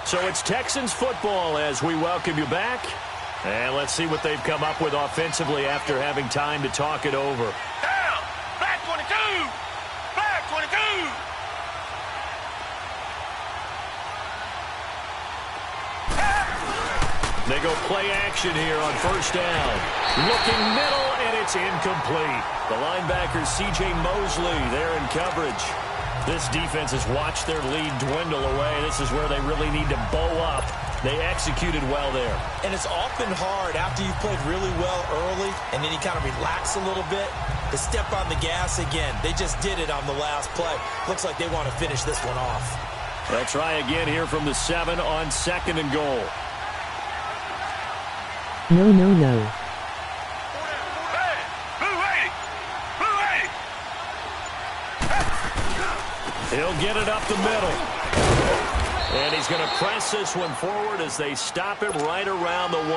So it's Texans football as we welcome you back. And let's see what they've come up with offensively after having time to talk it over. Down. Black 22. Black 22. They go play action here on 1st down. Looking middle, and it's incomplete. The linebacker, C.J. Mosley, there in coverage. This defense has watched their lead dwindle away. This is where they really need to bow up. They executed well there. And it's often hard after you've played really well early and then you kind of relax a little bit to step on the gas again. They just did it on the last play. Looks like they want to finish this one off. They'll try again here from the 7 on 2nd and goal. No, no, no. He'll get it up the middle. And he's going to press this one forward as they stop him right around the 1.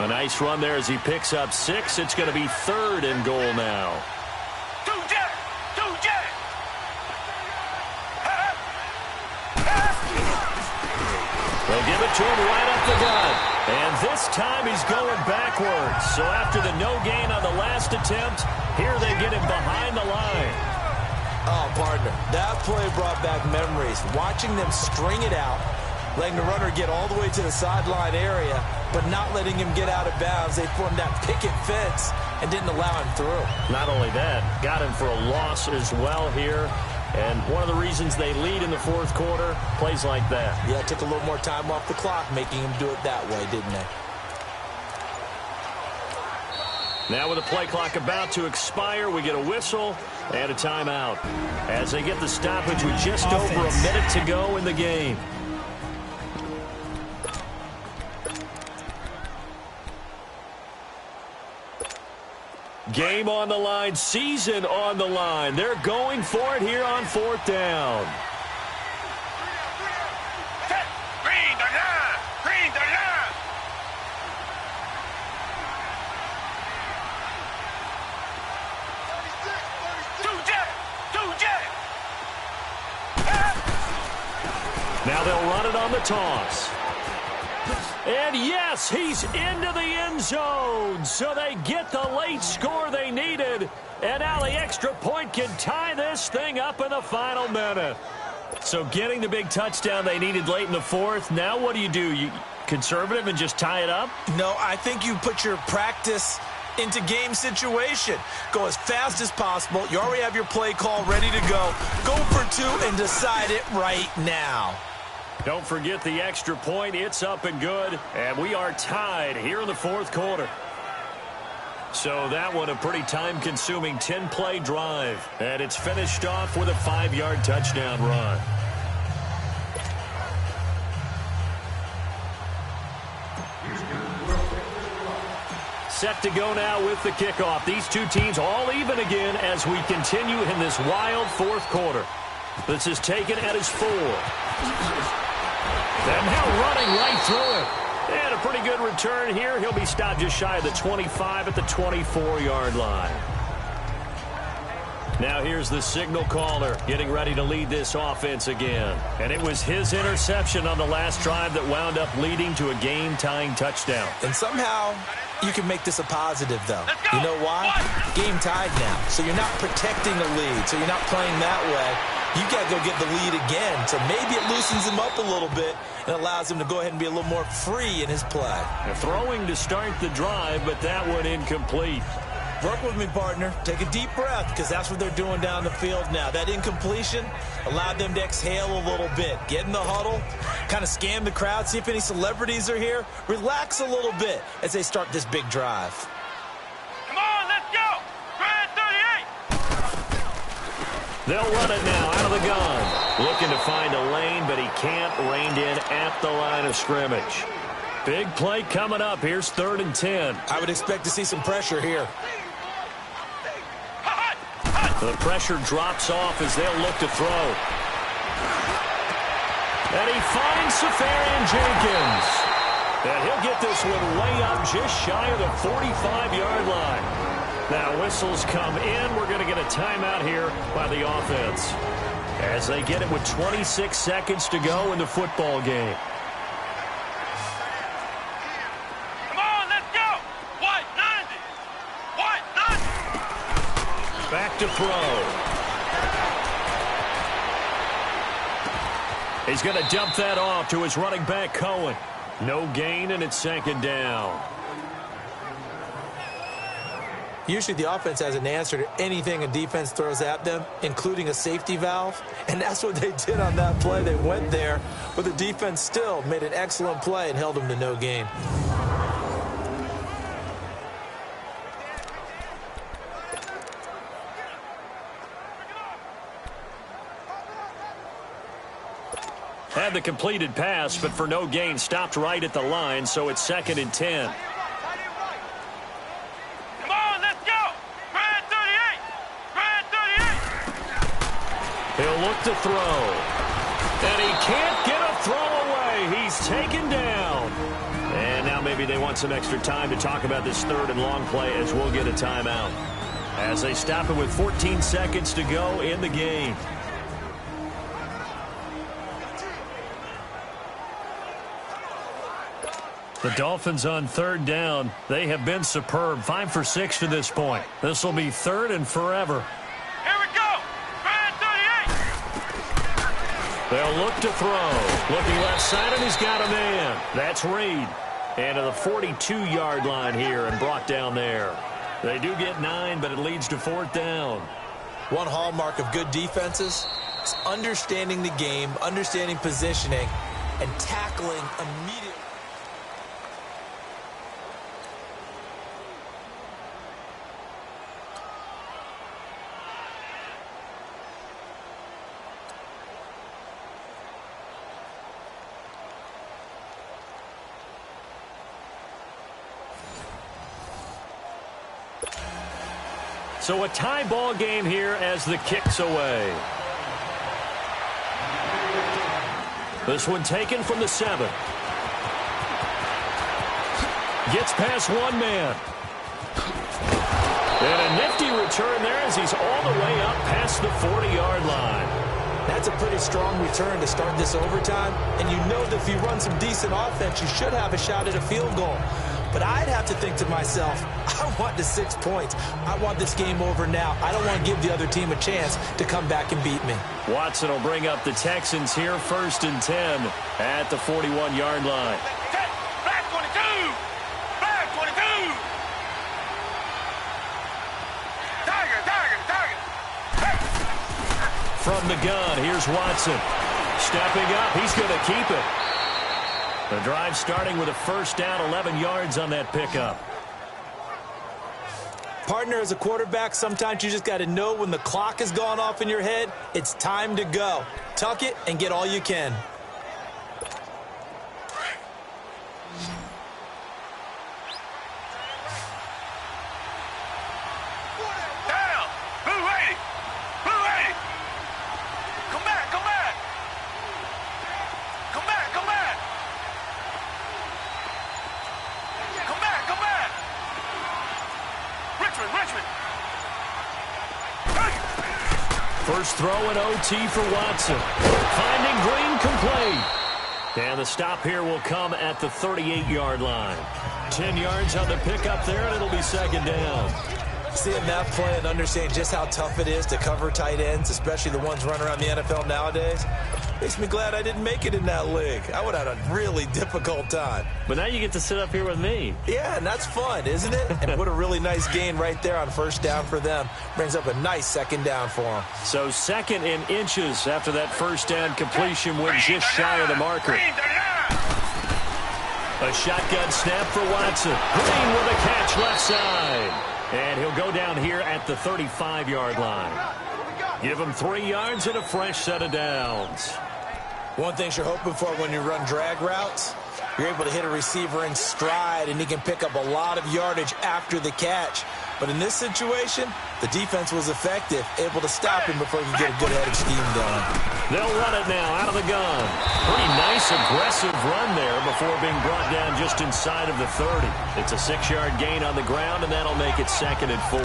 A nice run there as he picks up 6. It's going to be 3rd and goal now. Two jet. They'll give it to him right up the gut. And this time he's going backwards. So after the no gain on the last attempt, here they get him behind the line. Oh, partner, that play brought back memories. Watching them string it out, letting the runner get all the way to the sideline area, but not letting him get out of bounds. They formed that picket fence and didn't allow him through. Not only that, got him for a loss as well here. And one of the reasons they lead in the 4th quarter, plays like that. Yeah, it took a little more time off the clock, making him do it that way, didn't they? Now with the play clock about to expire, we get a whistle and a timeout. As they get the stoppage with just over a minute to go in the game. Game on the line, season on the line. They're going for it here on 4th down. Green the line! Green the line! Two jet! Now they'll run it on the toss. And yes, he's into the end zone. So they get the late score they needed. And now the extra point can tie this thing up in the final minute. So getting the big touchdown they needed late in the 4th. Now what do? You conservative and just tie it up? No, I think you put your practice into game situation. Go as fast as possible. You already have your play call ready to go. Go for 2 and decide it right now. Don't forget the extra point. It's up and good. And we are tied here in the 4th quarter. So that one a pretty time-consuming 10-play drive. And it's finished off with a 5-yard touchdown run. Set to go now with the kickoff. These two teams all even again as we continue in this wild 4th quarter. This is taken at his 4. And now running right through it. And a pretty good return here. He'll be stopped just shy of the 25 at the 24-yard line. Now here's the signal caller getting ready to lead this offense again. And it was his interception on the last drive that wound up leading to a game-tying touchdown. And somehow you can make this a positive, though. You know why? Game tied now. So you're not protecting the lead. So you're not playing that way. You got to go get the lead again. So maybe it loosens him up a little bit and allows him to go ahead and be a little more free in his play. They're throwing to start the drive, but that one incomplete. Work with me, partner. Take a deep breath, because that's what they're doing down the field now. That incompletion allowed them to exhale a little bit. Get in the huddle, kind of scan the crowd, see if any celebrities are here. Relax a little bit as they start this big drive. Come on, let's go! Grand 38! They'll run it now out of the gun. Looking to find a lane, but he can't. Reined in at the line of scrimmage. Big play coming up. Here's 3rd and 10. I would expect to see some pressure here. The pressure drops off as they'll look to throw. And he finds Safarian Jenkins. And he'll get this one way up just shy of the 45-yard line. Now whistles come in. We're going to get a timeout here by the offense as they get it with 26 seconds to go in the football game. Come on, let's go! White 90! White 90! Back to throw. He's going to dump that off to his running back, Cohen. No gain, and it's 2nd down. Usually the offense has an answer to anything a defense throws at them, including a safety valve. And that's what they did on that play. They went there, but the defense still made an excellent play and held them to no gain. Had the completed pass, but for no gain, stopped right at the line, so it's 2nd and 10. Come on, let's go! Grand 38! Grand 38! He'll look to throw. And he can't get a throw away. He's taken down. And now maybe they want some extra time to talk about this 3rd and long play as we'll get a timeout. As they stop it with 14 seconds to go in the game. The Dolphins on 3rd down. They have been superb. 5 for 6 to this point. This will be 3rd and forever. Here we go! Grand 38! They'll look to throw. Looking left side, and he's got a man. That's Reed. And to the 42-yard line here and brought down there. They do get 9, but it leads to 4th down. One hallmark of good defenses is understanding the game, understanding positioning, and tackling immediately. So a tie ball game here as the kick's away. This one taken from the 7. Gets past one man. And a nifty return there as he's all the way up past the 40-yard line. That's a pretty strong return to start this overtime. And you know that if you run some decent offense, you should have a shot at a field goal. But I'd have to think to myself, I want the 6 points. I want this game over now. I don't want to give the other team a chance to come back and beat me. Watson will bring up the Texans here, 1st and 10 at the 41-yard line. Flag 22! Flag 22! Tiger! From the gun, here's Watson. Stepping up, he's going to keep it. The drive starting with a 1st down, 11 yards on that pickup. Partner, as a quarterback, sometimes you just got to know when the clock has gone off in your head, it's time to go. Tuck it and get all you can. Down! Blue 80! Blue 80! Come back! Come back! Come back! Come back! Come back! Come back! Richmond! First throw in OT for Watson. Finding Green complete. And the stop here will come at the 38-yard line. 10 yards on the pickup there, and it'll be 2nd down. Seeing that play and understanding just how tough it is to cover tight ends, especially the ones running around the NFL nowadays, makes me glad I didn't make it in that league. I would have had a really difficult time. But now you get to sit up here with me. Yeah, and that's fun, isn't it? And what a really nice gain right there on 1st down for them. Brings up a nice 2nd down for them. So 2nd in inches after that 1st down completion went just shy of the marker. A shotgun snap for Watson. Green with a catch left side. And he'll go down here at the 35-yard line. Give him 3 yards and a fresh set of downs. One thing you're hoping for when you run drag routes, you're able to hit a receiver in stride, and he can pick up a lot of yardage after the catch. But in this situation, the defense was effective, able to stop him before he could get a good head of steam going. They'll run it now out of the gun. Pretty nice, aggressive run there before being brought down just inside of the 30. It's a 6-yard gain on the ground, and that'll make it 2nd and 4.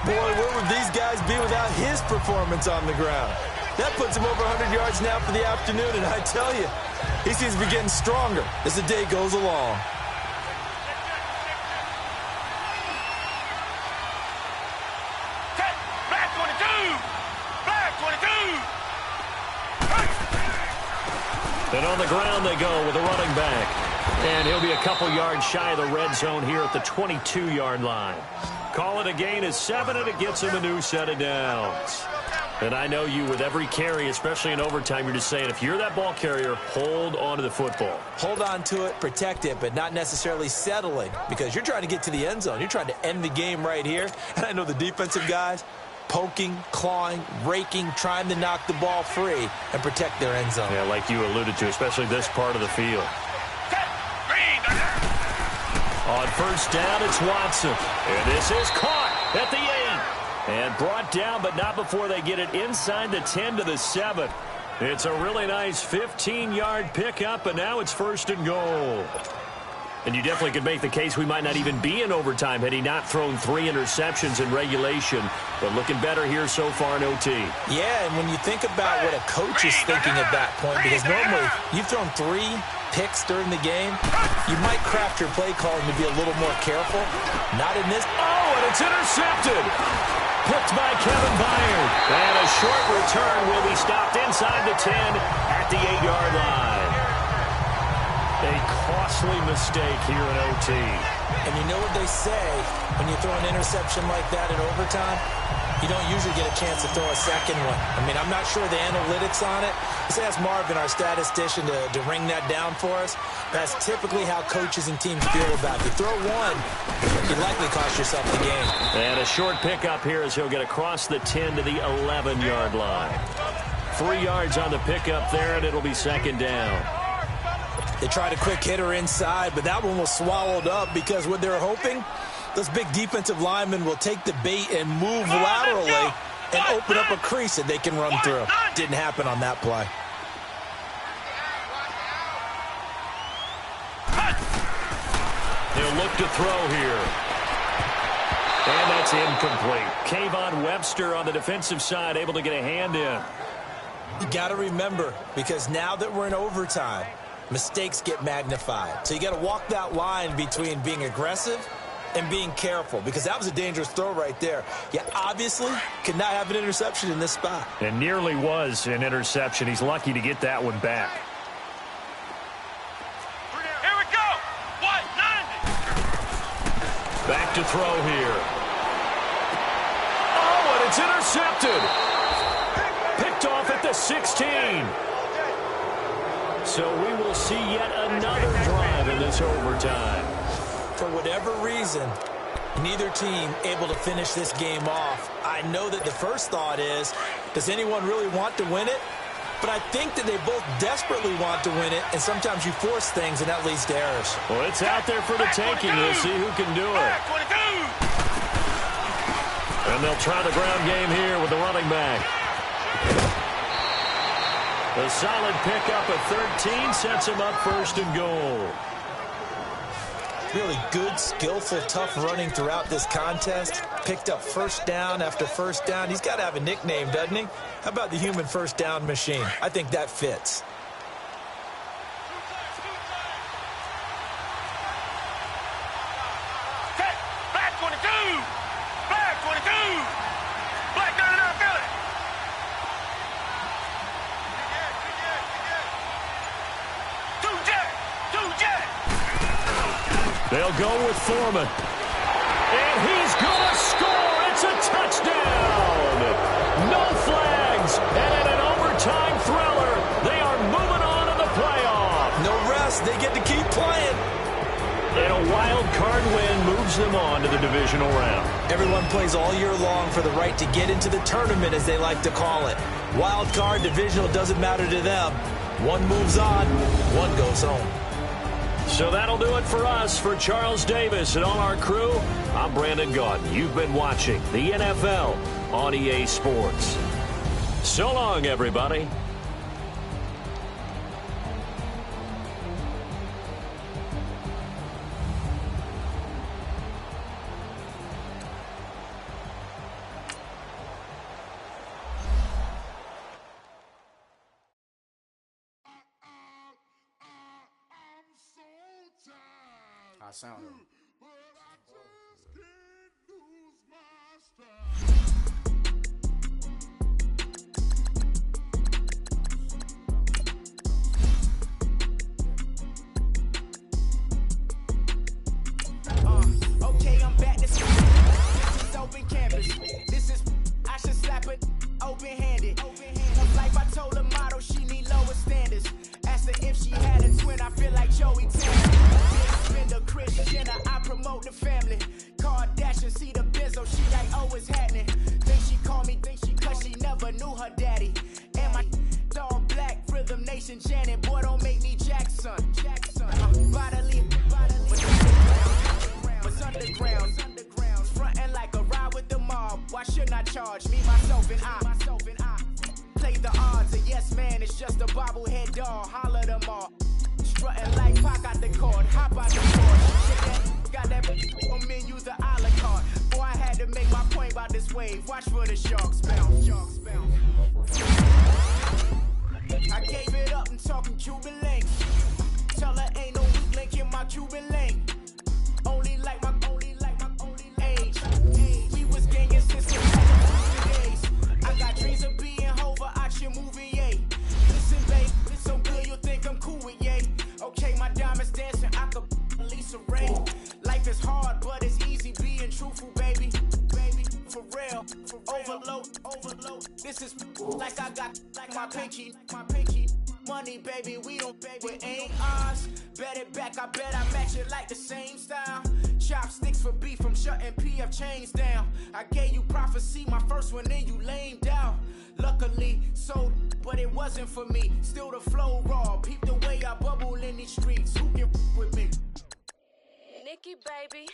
Boy, where would these guys be without his performance on the ground? That puts him over 100 yards now for the afternoon, and I tell you, he seems to be getting stronger as the day goes along. Flag 22! Flag 22! And on the ground they go with a running back. And he'll be a couple yards shy of the red zone here at the 22-yard line. Call it a gain of 7, and it gets him a new set of downs. And I know you, with every carry, especially in overtime, you're just saying, if you're that ball carrier, hold on to the football. Hold on to it, protect it, but not necessarily settling, because you're trying to get to the end zone. You're trying to end the game right here. And I know the defensive guys poking, clawing, raking, trying to knock the ball free and protect their end zone. Yeah, like you alluded to, especially this part of the field. On 1st down, it's Watson. And this is caught at the 8. And brought down, but not before they get it inside the 10 to the 7. It's a really nice 15-yard pickup, and now it's 1st and goal. And you definitely could make the case we might not even be in overtime had he not thrown 3 interceptions in regulation. But looking better here so far in OT. Yeah, and when you think about what a coach is thinking at that point, because normally you've thrown 3 picks during the game, you might craft your play calling to be a little more careful. Not in this. Oh, and it's intercepted. Picked by Kevin Byard. And a short return will be stopped inside the 10 at the 8-yard line. A costly mistake here in OT. And you know what they say, when you throw an interception like that in overtime, you don't usually get a chance to throw a second one. I mean, I'm not sure the analytics on it. Let's ask Marvin, our statistician, to ring that down for us. That's typically how coaches and teams feel about it. You throw one, you likely cost yourself the game. And a short pickup here as he'll get across the 10 to the 11-yard line. 3 yards on the pickup there, and it'll be 2nd down. They tried a quick hitter inside, but that one was swallowed up because what they're hoping Those big defensive linemen will take the bait and move laterally and open up a crease that they can run through. Didn't happen on that play. He'll look to throw here. And that's incomplete. Kayvon Webster on the defensive side able to get a hand in. You got to remember, because now that we're in overtime, mistakes get magnified. So you got to walk that line between being aggressive and being careful, because that was a dangerous throw right there. You obviously could not have an interception in this spot. And nearly was an interception. He's lucky to get that one back. Here we go. 190. Back to throw here. Oh, and it's intercepted. Picked off at the 16. So we will see yet another drive in this overtime. For whatever reason, neither team able to finish this game off. I know that the first thought is, does anyone really want to win it? But I think that they both desperately want to win it, and sometimes you force things, and that leads to errors. Well, it's out there for the taking. We'll see who can do it. And they'll try the ground game here with the running back. A solid pickup of 13 sets him up first and goal. Really good, skillful, tough running throughout this contest. Picked up first down after first down. He's got to have a nickname, doesn't he? How about the human first down machine? I think that fits. Black 22. Black 22. Black 99 Philly. Two jet. They'll go with Foreman. And he's going to score. It's a touchdown. No flags. And in an overtime thriller, they are moving on to the playoff. No rest. They get to keep playing. And a wild card win moves them on to the divisional round. Everyone plays all year long for the right to get into the tournament, as they like to call it. Wild card, divisional, doesn't matter to them. One moves on, one goes home. So that'll do it for us. For Charles Davis and all our crew, I'm Brandon Gaudin. You've been watching the NFL on EA Sports. So long, everybody. I sound it. Okay, I'm back. This is open canvas. This is I should slap it open-handed. Like I told her model, she need lower standards. Asked her if she had a twin. I feel like Joey Tanner. Spender, Chris Jenner, I promote the family. Kardashian, see the Benzo, she like, oh, it's happening. Think she call me, cause she never knew her daddy. And my dog black, Rhythm Nation, Janet, boy, don't make me Jackson. Bodily, what's underground, frontin' like a ride with the mob. Why shouldn't I charge me, myself, and I? Play the odds, a yes man, it's just a bobblehead doll. Holler them all. Strutting like Pac out the court, hop out the court. Got that on menus, the a la carte. Boy, I had to make my point about this wave. Watch for the sharks bounce. I gave it up and talking Cuban links. Tell her ain't no weak link in my Cuban link. Only like my age. We was gangin' since the days. I got dreams of being Hova out your movie, yay. Listen, babe, it's so good you'll think I'm cool with yay. Okay, my diamonds dancing, I could Lisa Ray. Life is hard, but it's easy being truthful, baby. For real, overload. This is like I got like my pinky. Money, baby, we don't pay with ain't ours. Bet it back, I bet I match it like the same style. Chopsticks for beef, I'm shutting PF chains down. I gave you prophecy, my first one, then you lamed out. Luckily, sold, but it wasn't for me. Still the flow raw, peep the way I bubble in these streets. Who can with me? Nikki, baby.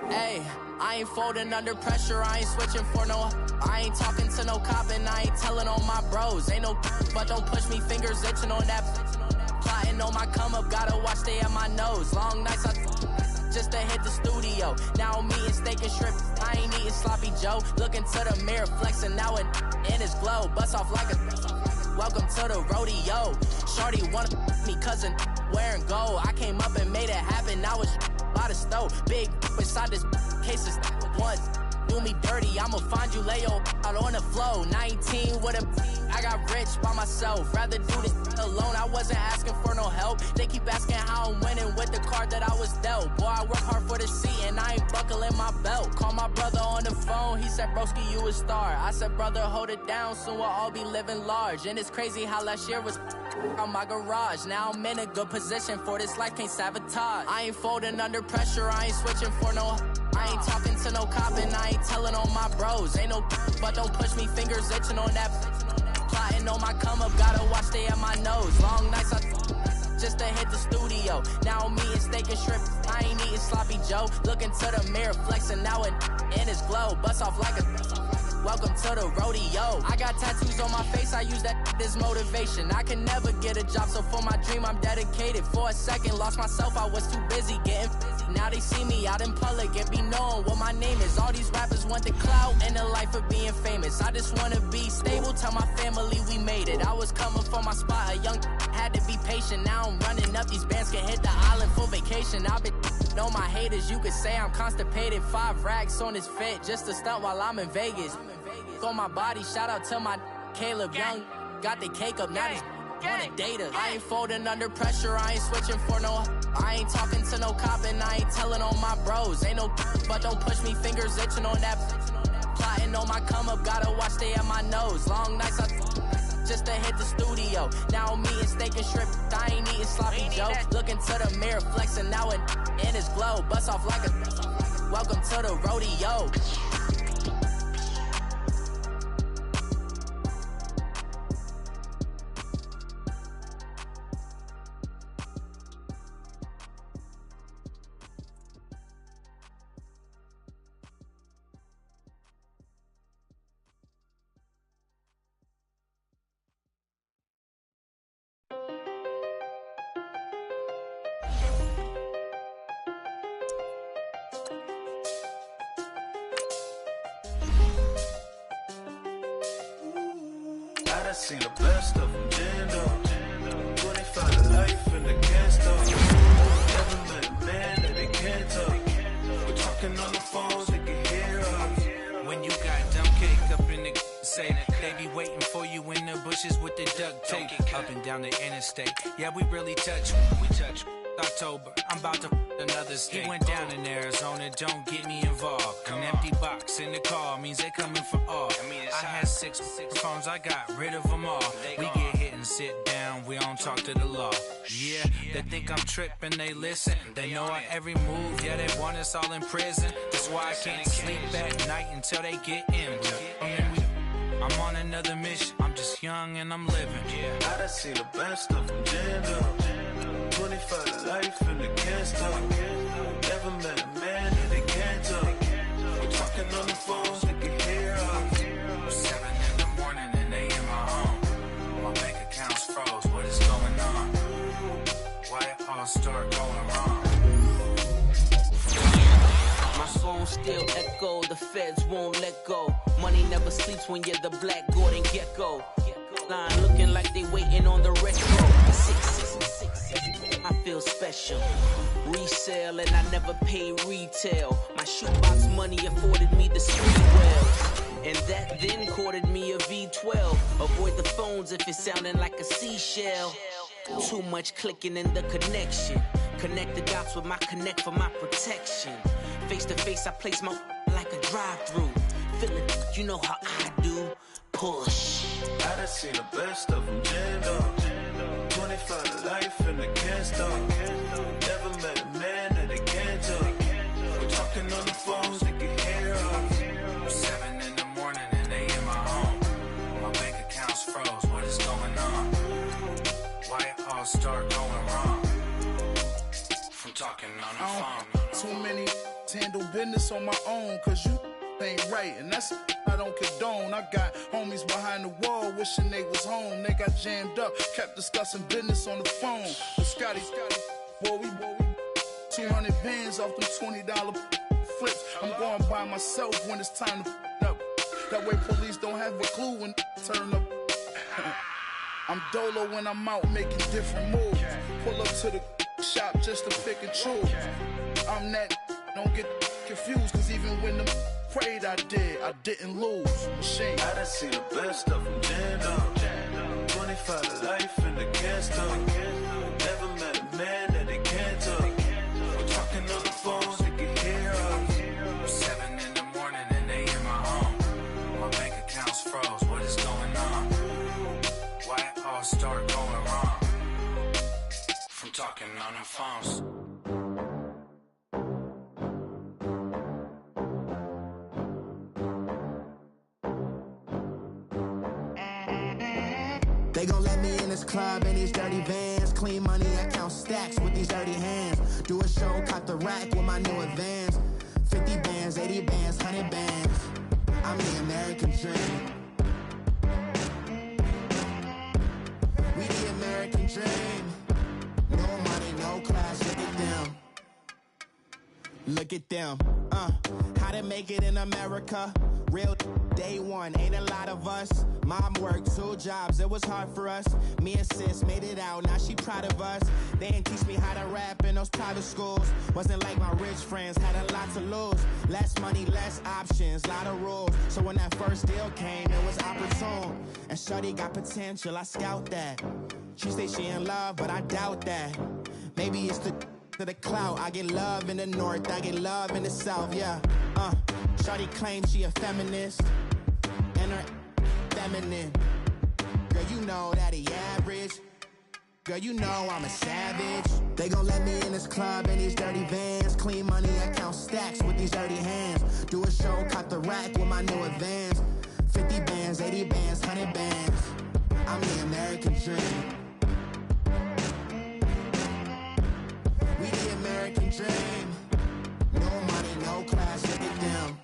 Hey, I ain't folding under pressure, I ain't switching for no. I ain't talking to no cop and I ain't telling on my bros. Ain't no but don't push me, fingers itching on that. Plotting on my come up, gotta watch stay at my nose. Long nights just to hit the studio. Now I'm eating steak and shrimp, I ain't eating sloppy Joe. Looking to the mirror, flexing now and in his glow. Bust off like a welcome to the rodeo. Shorty wanna me cousin wearing gold. I came up and made it happen, now it's by the stove. Big beside this cases once do me dirty, I'ma find you lay your out on the floor. 19 with a I got rich by myself, rather do this alone. I wasn't asking for no help, they keep asking how I'm winning with the card that I was dealt. Boy, I work hard for the seat and I ain't buckling my belt. Call my brother on the phone, he said broski you a star. I said brother hold it down, soon we'll all be living large. And it's crazy how last year was on my garage. Now I'm in a good position for this life, can't sabotage. I ain't folding under pressure, I ain't switching for no. I ain't talking to no cop and I ain't telling on my bros. Ain't no but don't push me, fingers itching on that. Plotting on my come up, gotta watch stay at my nose. Long nights just to hit the studio. Now I'm eating steak and shrimp, I ain't eating sloppy Joe. Looking to the mirror, flexing now and in his glow. Bust off like a welcome to the rodeo. I got tattoos on my face, I use that as motivation. I can never get a job, so for my dream I'm dedicated. For a second, lost myself, I was too busy getting now they see me out in public and be knowing what my name is. All these rappers want the clout and the life of being famous. I just wanna be stable, tell my family we made it. I was coming from my spot, a young had to be patient. Now I'm running up, these bands can hit the island for vacation. I've been know my haters, you could say I'm constipated. 5 racks on his fit, just to stunt while I'm in Vegas. On my body, shout out to my Caleb Young. Got the cake up, now he's wanna date us. I ain't folding under pressure, I ain't switching for no. I ain't talking to no cop and I ain't telling on my bros. Ain't no but don't push me, fingers itching on that. Plotting on my come up, gotta watch stay at my nose. Long nights just to hit the studio. Now I'm eating steak and shrimp, I ain't eating sloppy Joe. Looking to the mirror, flexing now and in his glow. Bust off like a welcome to the rodeo. I seen the best of them jammed up. 25 to life in the can't stop. Never met a man that they can't talk. We're talking on the phones, they can hear us. When you got dumb cake up in the say they be waiting for you in the bushes with the duct tape. Up and down the interstate. Yeah, we really touch. We touch. October, I'm about to another state. He went down in Arizona, don't get me involved. An empty box in the car means they coming for all. I had 6 phones, I got rid of them all. We get hit and sit down, we don't talk to the law. Yeah, they think I'm tripping, they listen. They know our every move, yeah, they want us all in prison. That's why I can't sleep at night until they get in. I'm on another mission, I'm just young and I'm living. I done seen the best of them jammed up. 25 to life in the can't stop. Never met a man that they can't talk. We're talking on the phones, they can hear us. 7 in the morning and they in my home. My bank account's froze, what is going on? Why it all start going wrong? My phone still echo, the feds won't let go. Money never sleeps when you're the black Gordon Gecko. Line looking like they waiting on the retro. 666, I feel special. Resale and I never pay retail. My shoebox money afforded me the street wells. And that then courted me a V12. Avoid the phones if it's sounding like a seashell. Too much clicking in the connection. Connect the dots with my connect for my protection. Face to face, I place my like a drive-through. Feeling, you know how I do. Push. I done seen the best of them jammed up. 25 to life and they can't stop. Never met a man that they can't talk. We're talking on the phones, they can hear us. 7 in the morning and they in my home. My bank account's froze, what is going on? Why it all start going wrong? From talking on the phone. Too many handle business on my own, cause you ain't right, and that's I don't condone. I got homies behind the wall wishing they was home. They got jammed up, kept discussing business on the phone. But Scotty, boy, we 200 bands off them $20 flips. I'm going by myself when it's time to up. That way police don't have a clue when turn up. I'm dolo when I'm out making different moves. Pull up to the shop just to pick and choose. I'm that, don't get confused, cause even when the prayed I didn't lose. Machine. I done seen the best of them jammed up. 25 to life and they can't stop. Never met a man that they can't talk. We're talking on the phones, they can hear us. 7 in the morning and they in my home. My bank account's froze, what is going on? Why it all start going wrong? From talking on the phones. They gon' let me in this club in these dirty vans. Clean money, I count stacks with these dirty hands. Do a show, caught the rack with my new advance. 50 bands, 80 bands, 100 bands. I'm the American dream. We the American dream. No money, no class, look at them. Look at them, how to make it in America. Real day one, ain't a lot of us. Mom worked 2 jobs, it was hard for us. Me and sis made it out, now she proud of us. They ain't teach me how to rap in those private schools. Wasn't like my rich friends, had a lot to lose. Less money, less options, lot of rules. So when that first deal came, it was opportune. And shorty got potential, I scout that. She say she in love, but I doubt that. Maybe it's to the clout. I get love in the north, I get love in the south, yeah. Shawty claims she a feminist, and her feminine. Girl, you know that he average. Girl, you know I'm a savage. They gon' let me in this club in these dirty vans. Clean money, I count stacks with these dirty hands. Do a show, caught the rack with my new advance. 50 bands, 80 bands, 100 bands. I'm the American dream. We the American dream. No money, no class, look at them.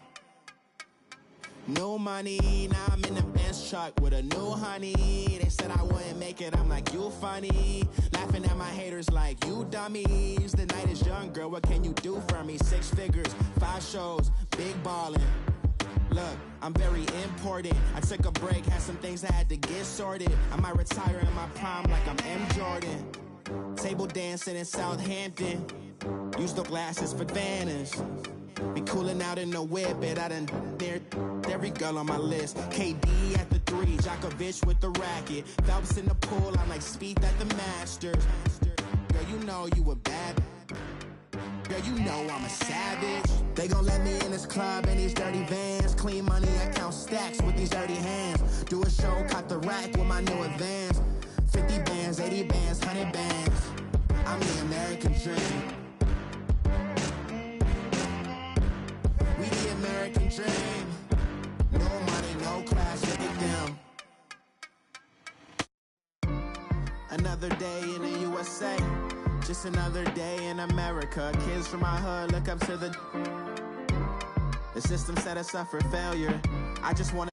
No money, now I'm in the Benz truck with a new honey. They said I wouldn't make it, I'm like, you funny. Laughing at my haters like, you dummies. The night is young, girl, what can you do for me? 6 figures, 5 shows, big ballin'. Look, I'm very important. I took a break, had some things I had to get sorted. I might retire in my prime like I'm M. Jordan. Table dancing in Southampton. Use the glasses for Vannas. Be cooling out in the whip, but I done there every girl on my list. KD at the 3, Djokovic with the racket. Phelps in the pool, I'm like Speed at the Masters. Girl, you know you a bad. Girl, you know I'm a savage. They gon' let me in this club in these dirty vans. Clean money, I count stacks with these dirty hands. Do a show, caught the rack with my new advance. 50 bands, 80 bands, 100 bands. I'm the American dream. We the American dream. No money, no class, look at them. Another day in the USA. Just another day in America. Kids from my hood look up to the system set us up for failure. I just want